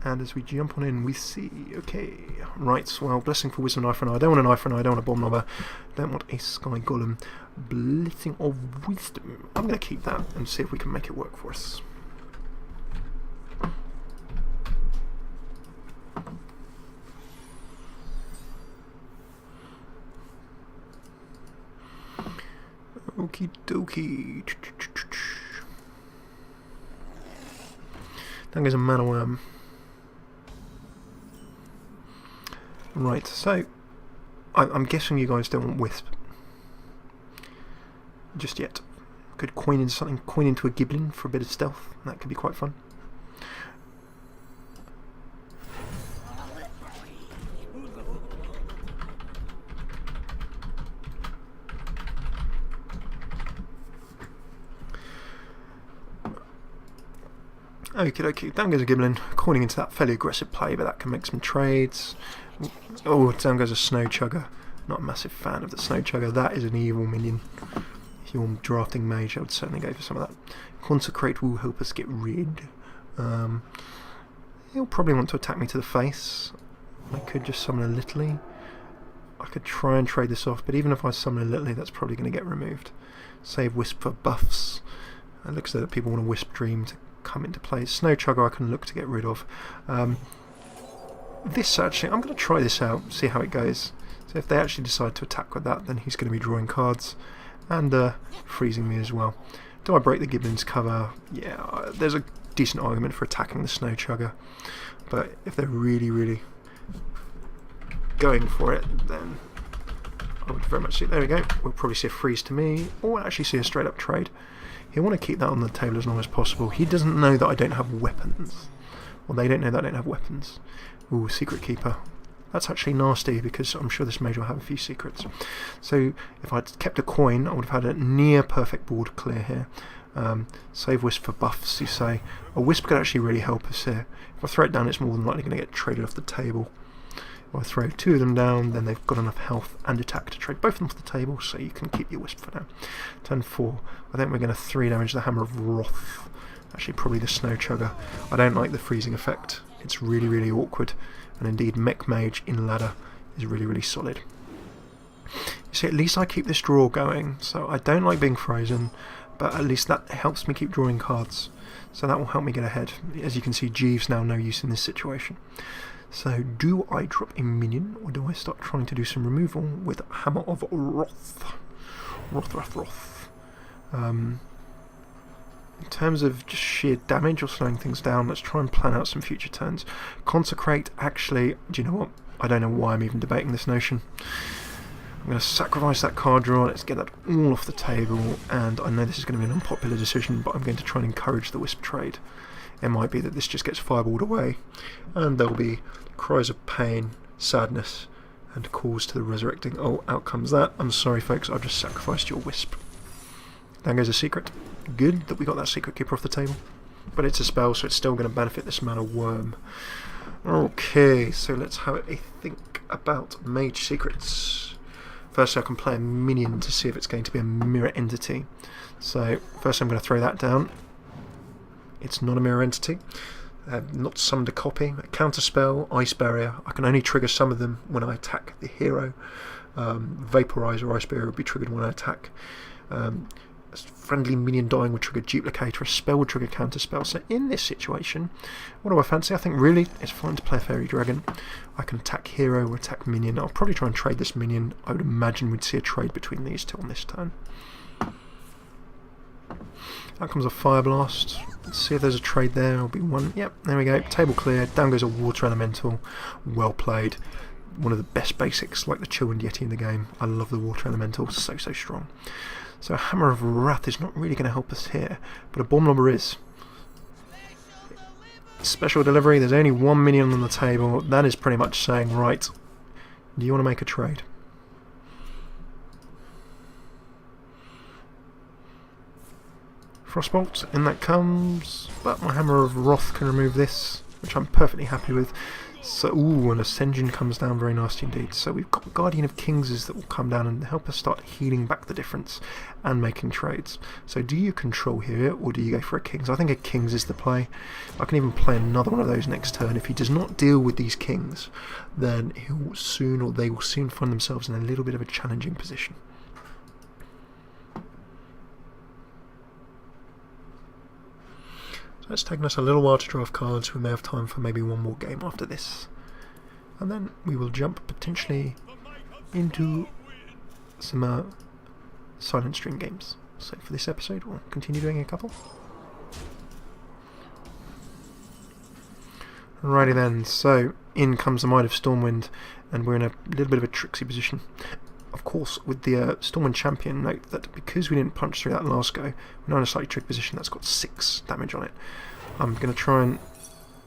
Speaker 1: And as we jump on in, we see, okay, right, well, blessing for wisdom, eye for an eye. I don't want an eye for an eye, I don't want a bomb knobber. I don't want a sky golem. Blessing of wisdom. I'm going to keep that and see if we can make it work for us. Okie dokie. That goes a mana worm. Right, so I'm guessing you guys don't want Wisp just yet. Could coin in something, coin into a Giblin for a bit of stealth. That could be quite fun. Okie dokie, down goes a Giblin, coining into that fairly aggressive play, but that can make some trades. Oh, down goes a Snow Chugger. Not a massive fan of the Snow Chugger. That is an evil minion. If you're drafting mage, I would certainly go for some of that. Consecrate will help us get rid. He'll probably want to attack me to the face. I could just summon a Littly. I could try and trade this off, but even if I summon a Littly, that's probably going to get removed. Save Wisp for buffs. It looks like people want a Wisp Dream to come into play. Snow Chugger I can look to get rid of. This actually, I'm going to try this out, see how it goes. So if they actually decide to attack with that, then he's going to be drawing cards and freezing me as well. Do I break the Giblin's cover? Yeah, there's a decent argument for attacking the Snow Chugger, but if they're really, really going for it, then I would very much see. There we go. We'll probably see a freeze to me, or we'll actually see a straight up trade. He'll want to keep that on the table as long as possible. He doesn't know that I don't have weapons. Well, they don't know that I don't have weapons. Ooh, Secret Keeper. That's actually nasty because I'm sure this mage will have a few secrets. So if I'd kept a coin, I would have had a near perfect board clear here. Save Wisp for buffs, you say. A Wisp could actually really help us here. If I throw it down, it's more than likely going to get traded off the table. If I throw 2 of them down, then they've got enough health and attack to trade both of them off the table, so you can keep your Wisp for now. Turn 4. I think we're going to 3 damage the Hammer of Wrath. Actually, probably the Snow Chugger. I don't like the freezing effect. It's really, really awkward. And indeed, Mech Mage in ladder is really, really solid. You see, at least I keep this draw going. So I don't like being frozen, but at least that helps me keep drawing cards. So that will help me get ahead. As you can see, Jeeves now no use in this situation. So do I drop a minion, or do I start trying to do some removal with Hammer of Wrath? Wrath. In terms of just sheer damage or slowing things down, let's try and plan out some future turns. Consecrate, actually, do you know what? I don't know why I'm even debating this notion. I'm going to sacrifice that card draw, let's get that all off the table, and I know this is going to be an unpopular decision, but I'm going to try and encourage the Wisp trade. It might be that this just gets fireballed away, and there'll be cries of pain, sadness, and calls to the resurrecting. Oh, out comes that. I'm sorry folks, I've just sacrificed your Wisp. There goes a secret. Good that we got that Secret Keeper off the table. But it's a spell, so it's still going to benefit this mana worm. Okay, so let's have a think about Mage Secrets. First I can play a minion to see if it's going to be a mirror entity. So first I'm going to throw that down. It's not a mirror entity. Not summoned a copy. A counter spell, Ice Barrier. I can only trigger some of them when I attack the hero. Vaporize or Ice Barrier would be triggered when I attack. A friendly minion dying would trigger Duplicator. A spell would trigger counter spell. So in this situation, what do I fancy? I think really it's fine to play a Fairy Dragon. I can attack hero or attack minion. I'll probably try and trade this minion. I would imagine we'd see a trade between these two on this turn. Out comes a Fire Blast. Let's see if there's a trade there. There'll be one. Yep, there we go. Table clear. Down goes a Water Elemental. Well played. one of the best basics, like the Chill and Yeti in the game. I love the Water Elemental, so strong. So a Hammer of Wrath is not really going to help us here, but a Bomb Lobber is. Special delivery, there's only one minion on the table. That is pretty much saying, right, do you want to make a trade? Frostbolt, in that comes, but my Hammer of Wrath can remove this, which I'm perfectly happy with. So, ooh, and Ascension comes down, very nasty indeed. So we've got Guardian of Kings that will come down and help us start healing back the difference and making trades. So do you control here, or do you go for a Kings? I think a Kings is the play. I can even play another one of those next turn. If he does not deal with these Kings, then he'll soon, or they will soon find themselves in a little bit of a challenging position. So it's taken us a little while to draw off cards. We may have time for maybe one more game after this. And then we will jump potentially into some Silent Stream games. So for this episode we'll continue doing a couple. Alrighty then, so in comes the Might of Stormwind, and we're in a little bit of a tricksy position. Of course, with the Stormwind Champion, note that because we didn't punch through that last go, we're now in a slightly tricky position. That's got 6 damage on it. I'm going to try and...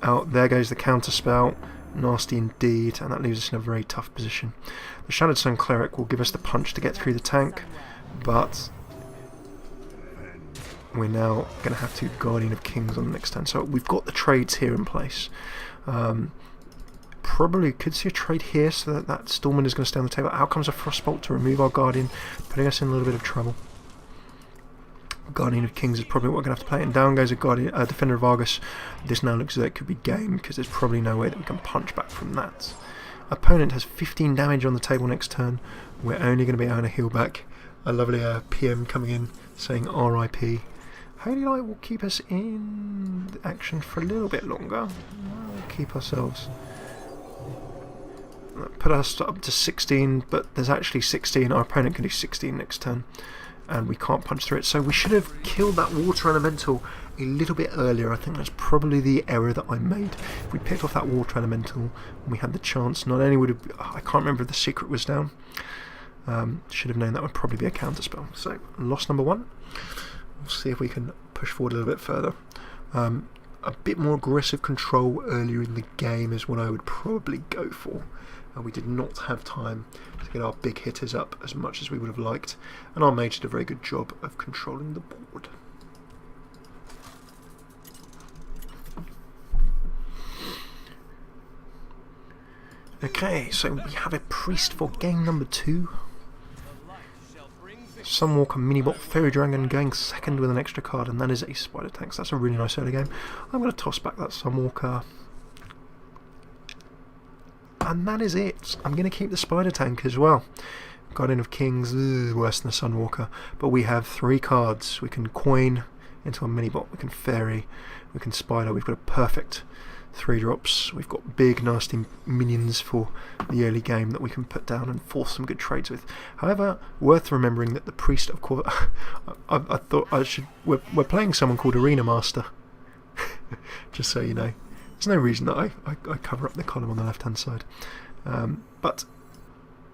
Speaker 1: out there goes the counter spell. Nasty indeed, and that leaves us in a very tough position. The Shadowed Stone Cleric will give us the punch to get through the tank, but we're now going to have to Guardian of Kings on the next turn. So we've got the trades here in place. Probably could see a trade here so that Stormwind is going to stay on the table. Out comes a Frostbolt to remove our Guardian, putting us in a little bit of trouble. Guardian of Kings is probably what we're going to have to play, and down goes a Defender of Argus. This now looks as though it could be game, because there's probably no way that we can punch back from that. Opponent has 15 damage on the table next turn. We're only going to be able to heal back. A lovely PM coming in saying RIP. Holy Light will keep us in action for a little bit longer. We'll keep ourselves... put us up to 16, but there's actually 16. Our opponent can do 16 next turn, and we can't punch through it. So we should have killed that Water Elemental a little bit earlier. I think that's probably the error that I made. If we picked off that Water Elemental when we had the chance, not only would have... I can't remember if the secret was down. Should have known that would probably be a counter spell. So, loss number 1. We'll see if we can push forward a little bit further. A bit more aggressive control earlier in the game is what I would probably go for. We did not have time to get our big hitters up as much as we would have liked, and our mage did a very good job of controlling the board. Okay, so we have a priest for game number 2. Sunwalker Minibot Fairy Dragon going second with an extra card, and that is a Spider Tank. So that's a really nice early game. I'm going to toss back that Sunwalker. And that is it. I'm going to keep the Spider Tank as well. Guardian of Kings, worse than the Sunwalker. But we have 3 cards. We can coin into a Minibot, we can Fairy, we can Spider. We've got a perfect 3 drops. We've got big nasty minions for the early game that we can put down and force some good trades with. However, worth remembering that the priest, of course, I thought I should... We're playing someone called Arena Master. Just so you know. There's no reason that I cover up the column on the left hand side. But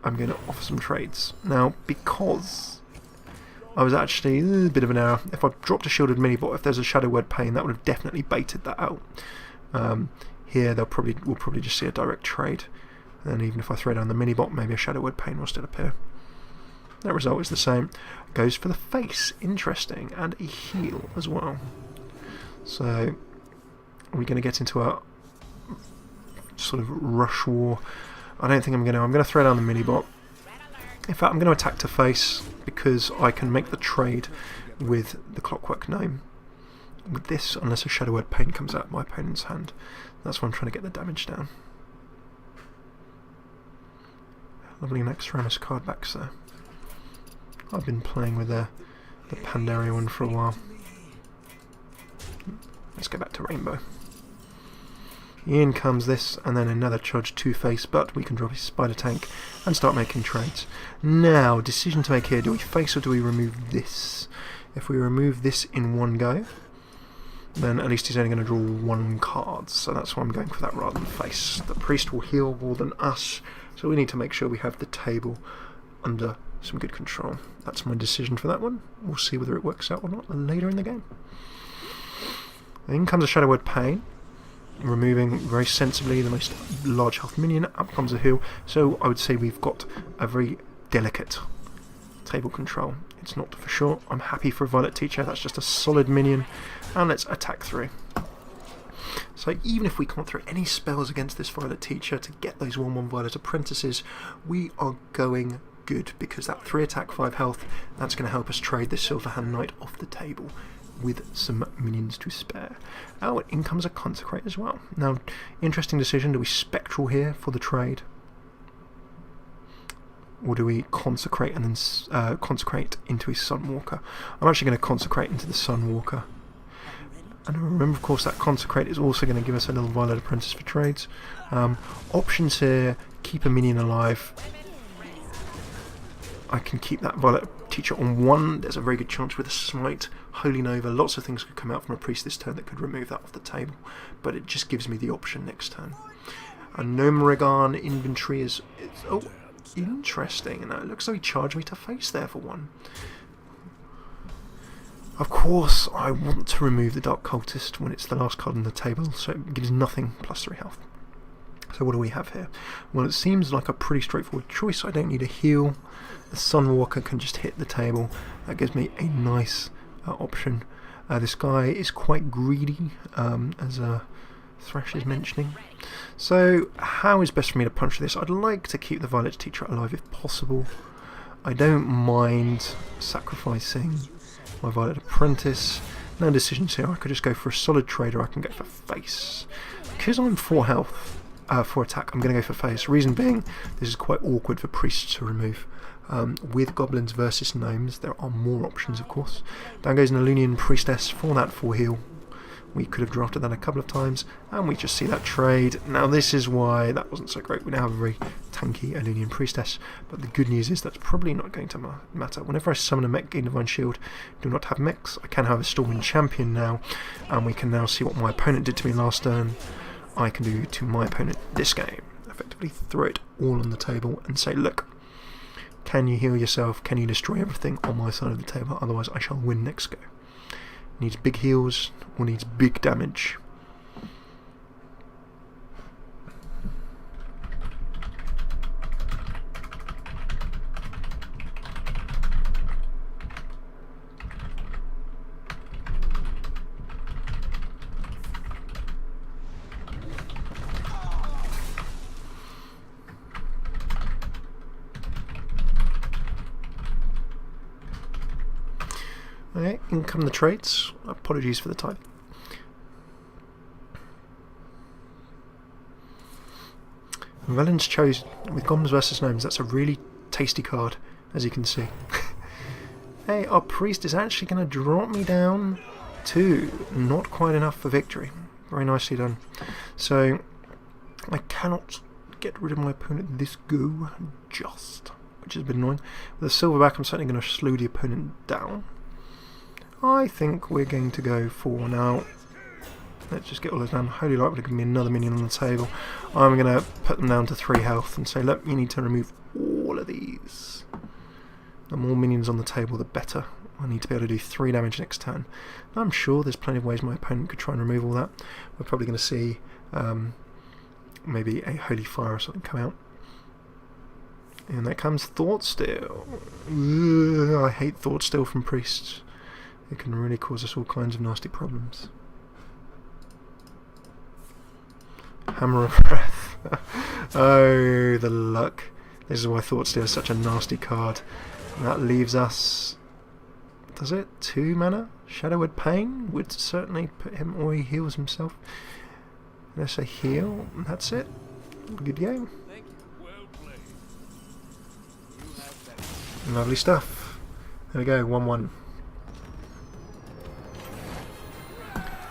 Speaker 1: I'm going to offer some trades. Now, because I was actually a bit of an error. If I dropped a shielded Minibot, if there's a Shadow Word Pain, that would have definitely baited that out. Here we'll probably just see a direct trade, and even if I throw down the Minibot, maybe a Shadow Word Pain will still appear. That result is the same. Goes for the face, interesting, and a heal as well. So we're going to get into a sort of rush war. I don't think I'm going to throw down the Minibot. In fact, I'm going to attack to face, because I can make the trade with the Clockwork Gnome. With this, unless a Shadow Word Pain comes out of my opponent's hand. That's why I'm trying to get the damage down. Lovely Naxxramas card back, sir. I've been playing with the Pandaria one for a while. Let's go back to Rainbow. In comes this, and then another charge 2-face, but we can drop his Spider Tank and start making trades. Now, decision to make here. Do we face or do we remove this? If we remove this in one go, then at least he's only going to draw 1 card, so that's why I'm going for that rather than face. The priest will heal more than us, So we need to make sure we have the table under some good control. That's my decision for that one. We'll see whether it works out or not later in the game. In comes a Shadow Word Pain, removing very sensibly the most large health minion. Up comes a heal. So I would say we've got a very delicate table control. It's not for sure. I'm happy for a Violet Teacher. That's just a solid minion. And let's attack through. So even if we can't throw any spells against this Violet Teacher to get those 1/1 Violet Apprentices, we are going good, because that 3 attack, 5 health, that's going to help us trade this Silverhand Knight off the table with some minions to spare. Oh, and in comes a Consecrate as well. Now, interesting decision. Do we Spectral here for the trade? Or do we Consecrate and then Consecrate into his Sunwalker? I'm actually going to Consecrate into the Sunwalker. And remember, of course, that Consecrate is also going to give us a little Violet Apprentice for trades. Options here: keep a minion alive. I can keep that Violet Teacher on 1. There's a very good chance with a Smite, Holy Nova, lots of things could come out from a Priest this turn that could remove that off the table. But it just gives me the option next turn. A Gnomeregan inventory is... oh, interesting. Now it looks like he charged me to face there for 1. Of course, I want to remove the Dark Cultist when it's the last card on the table, so it gives nothing plus 3 health. So what do we have here? Well, it seems like a pretty straightforward choice. I don't need a heal. The Sunwalker can just hit the table. That gives me a nice option. This guy is quite greedy, as Thresh is mentioning. So how is best for me to punch this? I'd like to keep the Violet Teacher alive if possible. I don't mind sacrificing my Violet Apprentice. No decisions here. I could just go for a solid trade, or I can go for face. Because I'm 4 health, 4 attack, I'm going to go for face. Reason being, this is quite awkward for priests to remove. With goblins versus gnomes, there are more options, of course. Down goes an Elunian Priestess for that 4 heal. We could have drafted that a couple of times, and we just see that trade. Now this is why that wasn't so great. We now have a very tanky Elunian Priestess, but the good news is that's probably not going to matter. Whenever I summon a mech, gain Divine Shield, do not have mechs. I can have a Stormwind Champion now, and we can now see what my opponent did to me last turn. I can do to my opponent this game. Effectively throw it all on the table and say, look, can you heal yourself? Can you destroy everything on my side of the table? Otherwise I shall win next go. Needs big heals or needs big damage. Okay, in come the traits. Apologies for the type. Velen's chose with Goblins versus Gnomes. That's a really tasty card, as you can see. Hey, our priest is actually going to drop me down to not quite enough for victory. Very nicely done. So, I cannot get rid of my opponent this go, just, which is a bit annoying. With a Silverback, I'm certainly going to slow the opponent down. I think we're going to go for now. Let's just get all those down. Holy Light would have given me another minion on the table. I'm going to put them down to 3 health and say, look, you need to remove all of these. The more minions on the table, the better. I need to be able to do 3 damage next turn. I'm sure there's plenty of ways my opponent could try and remove all that. We're probably going to see maybe a Holy Fire or something come out. And there comes Thoughtsteel. Ugh, I hate Thoughtsteel from priests. It can really cause us all kinds of nasty problems. Hammer of Breath. Oh, the luck. This is why Thoughtsteel is such a nasty card. And that leaves us... does it? 2 mana? Shadow Word Pain would certainly put him, or he heals himself. Let's say heal. That's it. Good game. Lovely stuff. There we go, 1-1.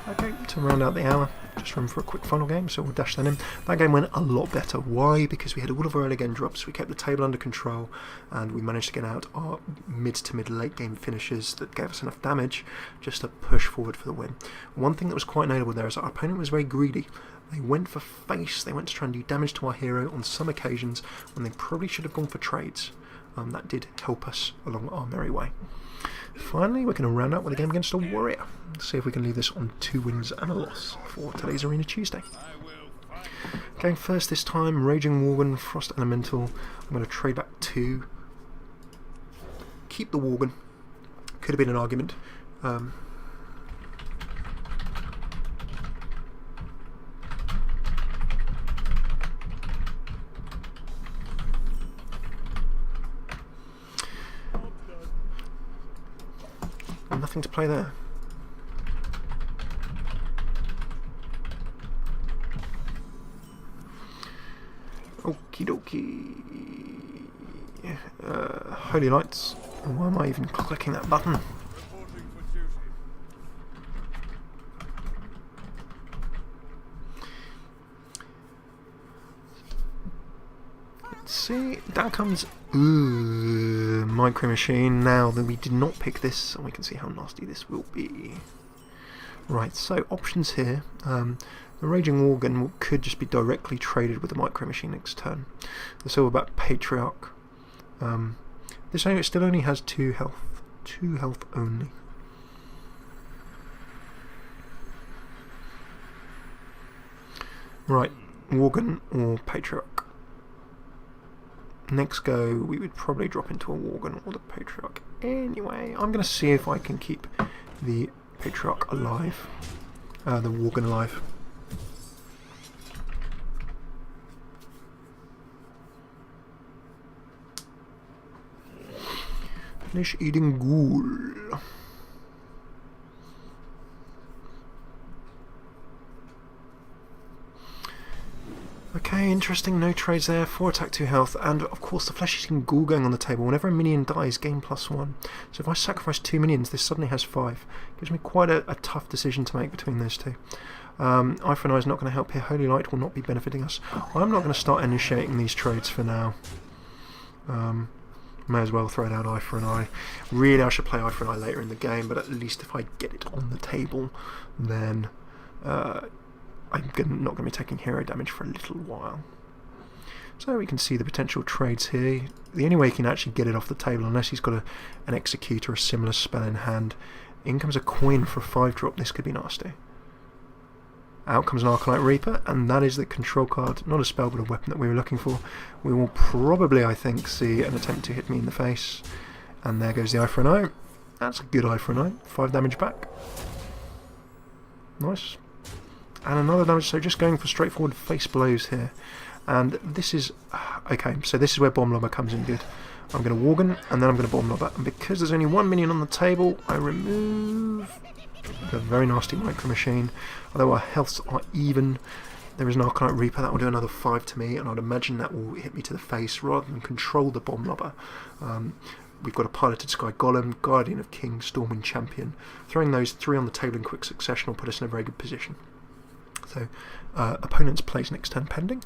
Speaker 1: Okay, to round out the hour, just run for a quick final game, so we'll dash that in. That game went a lot better. Why? Because we had all of our early game drops, we kept the table under control, and we managed to get out our mid to late game finishes that gave us enough damage just to push forward for the win. One thing that was quite notable there is that our opponent was very greedy. They went for face, they went to try and do damage to our hero on some occasions when they probably should have gone for trades. That did help us along our merry way. Finally, we're going to round up with a game against a warrior. Let's see if we can leave this on 2 wins and a loss for today's Arena Tuesday. Going first this time, Raging Worgen, Frost Elemental. I'm going to trade back 2. Keep the Worgen. Could have been an argument. Nothing to play there. Okie dokie. Holy Lights. Why am I even clicking that button? Let's see. Down comes Micro Machine. Now that we did not pick this, and we can see how nasty this will be. Right, so options here. The Raging Worgen could just be directly traded with the Micro Machine next turn. The Silverback Patriarch. This still only has 2 health. 2 health only. Right, Worgen or Patriarch. Next go, we would probably drop into a Worgen or the Patriarch. Anyway, I'm going to see if I can keep the Patriarch alive. The Worgen alive. Finish eating ghoul. Okay, interesting, no trades there, 4 attack, 2 health, and of course the flesh-eating ghoul going on the table. Whenever a minion dies, gain +1. So if I sacrifice 2 minions, this suddenly has 5. Gives me quite a tough decision to make between those two. Eye for an Eye is not going to help here. Holy Light will not be benefiting us. I'm not going to start initiating these trades for now. May as well throw down Eye for an Eye. Really, I should play Eye for an Eye later in the game, but at least if I get it on the table, then I'm not going to be taking hero damage for a little while. So we can see the potential trades here. The only way he can actually get it off the table, unless he's got an Executor or a similar spell in hand. In comes a coin for a 5-drop. This could be nasty. Out comes an Arcanite Reaper, and that is the control card, not a spell but a weapon that we were looking for. We will probably, I think, see an attempt to hit me in the face. And there goes the Eye for an Eye. That's a good Eye for an Eye. 5 damage back. Nice. And another damage, so just going for straightforward face blows here. And this is... okay, so this is where Bomb Lobber comes in good. I'm going to Worgen, and then I'm going to Bomb Lobber. And because there's only 1 minion on the table, I remove the very nasty Micro Machine. Although our healths are even, there is an Arcanite Reaper, that will do another 5 to me, and I'd imagine that will hit me to the face rather than control the Bomb Lobber. We've got a piloted Sky Golem, Guardian of Kings, Stormwind Champion. Throwing those 3 on the table in quick succession will put us in a very good position. So, opponent's plays next turn pending.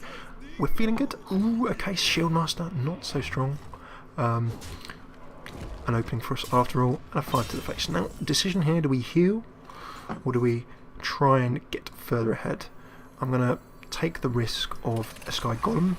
Speaker 1: We're feeling good. Ooh, okay, Shieldmaster, not so strong. An opening for us after all, and a 5 to the face. Now, decision here, do we heal, or do we try and get further ahead? I'm going to take the risk of a Sky Golem,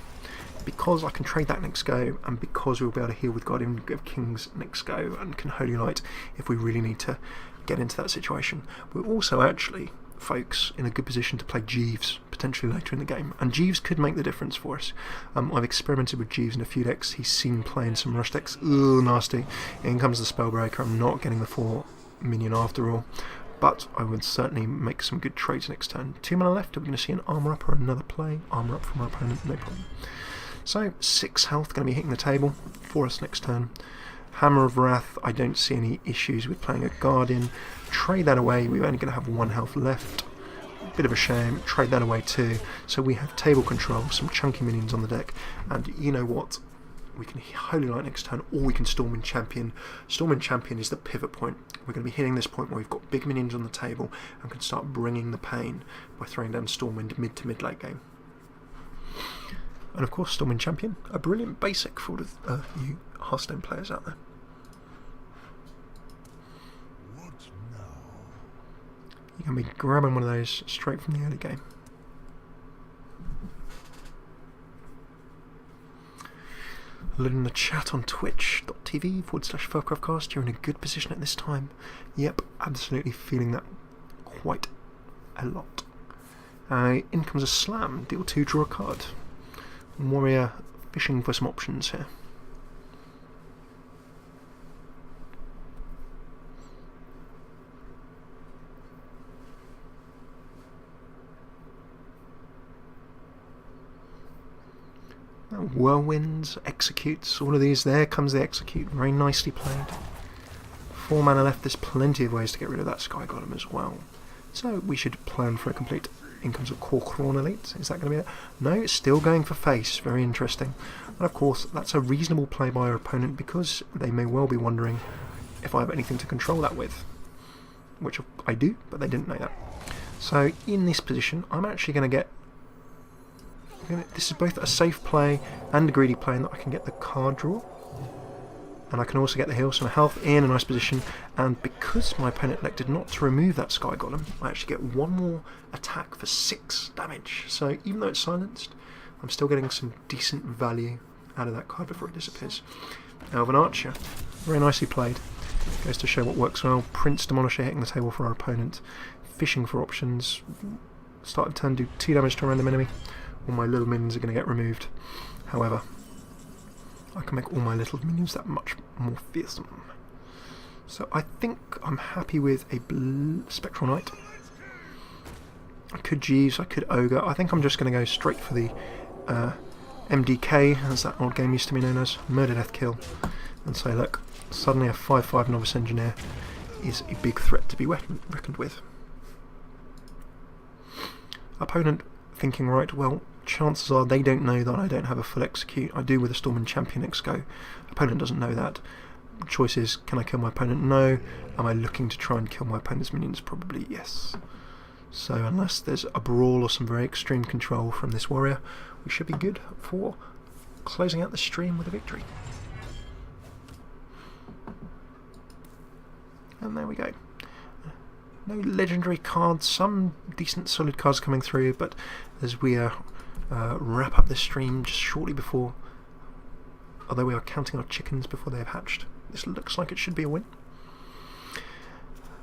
Speaker 1: because I can trade that next go, and because we'll be able to heal with Guardian of Kings next go, and can Holy Light if we really need to get into that situation. We're also actually, folks, in a good position to play Jeeves potentially later in the game, and Jeeves could make the difference for us. I've experimented with Jeeves in a few decks. He's seen playing some rush decks. Ooh, nasty. In comes the Spellbreaker. I'm not getting the 4 minion after all, but I would certainly make some good trades next turn. 2 mana left. Are we going to see an Armour Up or another play? Armour Up from our opponent, no problem. So 6 health going to be hitting the table for us next turn. Hammer of Wrath, I don't see any issues with playing a Guardian. Trade that away, we're only going to have 1 health left. Bit of a shame, trade that away too. So we have table control, some chunky minions on the deck, and you know what? We can Holy Light next turn, or we can Stormwind Champion. Stormwind Champion is the pivot point. We're going to be hitting this point where we've got big minions on the table and can start bringing the pain by throwing down Stormwind mid to mid late game. And of course, Stormwind Champion, a brilliant basic for you Hearthstone players out there. You're going to be grabbing one of those straight from the early game. Loading the chat on twitch.tv/FailCraft Cast. You're in a good position at this time. Yep, absolutely feeling that quite a lot. In comes a slam. Deal 2, draw a card. Warrior fishing for some options here. Whirlwinds, executes, all of these. There comes the execute. Very nicely played. 4 mana left. There's plenty of ways to get rid of that Sky Golem as well. So we should plan for a complete. In comes a Corcoran Elite. Is that going to be it? No, it's still going for face. Very interesting. And of course, that's a reasonable play by our opponent because they may well be wondering if I have anything to control that with. Which I do, but they didn't know that. So in this position, I'm actually going to get... This is both a safe play and a greedy play in that I can get the card draw. And I can also get the heal, so my health in a nice position. And because my opponent elected not to remove that Sky Golem, I actually get 1 more attack for 6 damage. So even though it's silenced, I'm still getting some decent value out of that card before it disappears. Elven Archer, very nicely played. Goes to show what works well. Prince Demolisher hitting the table for our opponent. Fishing for options. Start of turn, do 2 damage to a random enemy. All my little minions are going to get removed. However, I can make all my little minions that much more fearsome. So I think I'm happy with a Spectral Knight. I could Jeeves, I could Ogre. I think I'm just going to go straight for the MDK, as that old game used to be known as, Murder Death Kill, and say, look, suddenly a 5/5 Novice Engineer is a big threat to be reckoned with. Opponent thinking, right, well, chances are they don't know that I don't have a full execute. I do with a Storm and Champion X Go. Opponent doesn't know that. Choice is, can I kill my opponent? No. Am I looking to try and kill my opponent's minions? Probably yes. So unless there's a brawl or some very extreme control from this warrior, we should be good for closing out the stream with a victory. And there we go. No legendary cards, some decent solid cards coming through, but as we wrap up this stream just shortly before, although we are counting our chickens before they have hatched, this looks like it should be a win.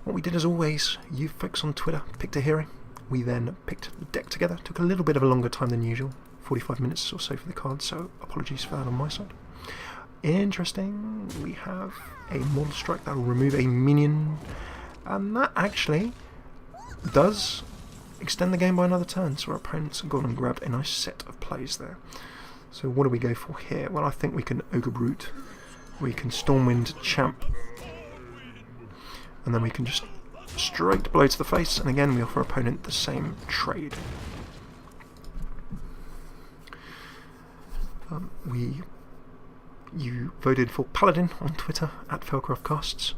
Speaker 1: What we did as always, you folks on Twitter picked a hero. We then picked the deck together. Took a little bit of a longer time than usual, 45 minutes or so for the cards, so apologies for that on my side. Interesting, we have a Model Strike that will remove a minion, and that actually does extend the game by another turn, so our opponent's gone and grabbed a nice set of plays there. So what do we go for here? Well, I think we can Ogre Brute, we can Stormwind Champ, and then we can just straight blow to the face, and again we offer our opponent the same trade. You voted for Paladin on Twitter at FailCraft Casts.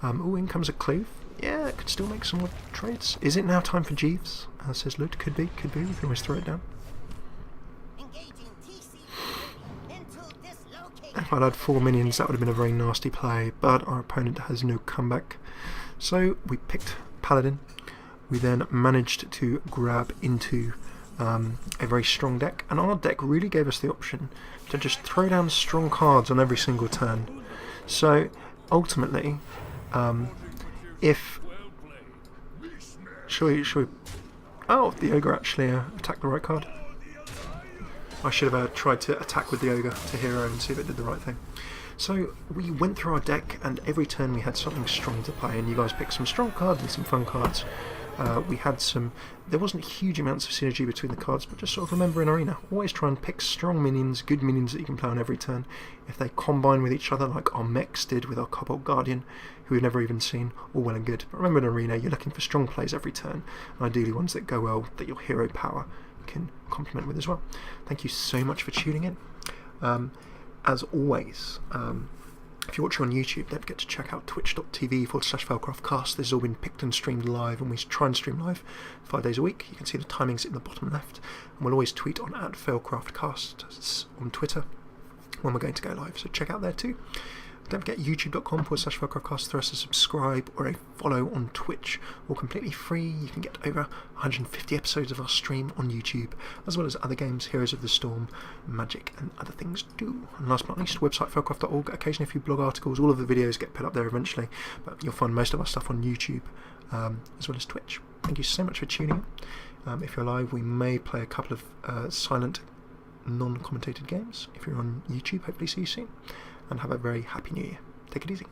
Speaker 1: Oh, in comes a Cleave. Yeah, it could still make some more trades. Is it now time for Jeeves? Says Lute. Could be, we can always throw it down. If I'd had 4 minions, that would have been a very nasty play, but our opponent has no comeback. So we picked Paladin. We then managed to grab into a very strong deck, and our deck really gave us the option to just throw down strong cards on every single turn. So ultimately, if shall we oh, the Ogre actually attacked the right card. I should have tried to attack with the Ogre to hero and see if it did the right thing. So we went through our deck, and every turn we had something strong to play, and you guys picked some strong cards and some fun cards. We had some... There wasn't huge amounts of synergy between the cards, but just sort of remember in Arena, always try and pick strong minions, good minions that you can play on every turn. If they combine with each other, like our mechs did with our Cobalt Guardian, who we've never even seen, all well and good. But remember in Arena, you're looking for strong plays every turn, and ideally ones that go well, that your hero power can complement with as well. Thank you so much for tuning in. As always, if you're watching on YouTube, don't forget to check out twitch.tv/FailCraftCast. This has all been picked and streamed live, and we try and stream live 5 days a week. You can see the timings in the bottom left, and we'll always tweet on @FailCraftCasts on Twitter when we're going to go live, so check out there too. Don't forget youtube.com/FailCraft Casts. Throw us a subscribe or a follow on Twitch, all completely free. You can get over 150 episodes of our stream on YouTube, as well as other games, Heroes of the Storm, Magic, and other things too. And last but not least, website failcraft.org. Occasionally a few blog articles. All of the videos get put up there eventually, but you'll find most of our stuff on YouTube, as well as Twitch. Thank you so much for tuning in. If you're live, we may play a couple of silent, non-commentated games. If you're on YouTube, hopefully see you soon. And have a very happy new year. Take it easy.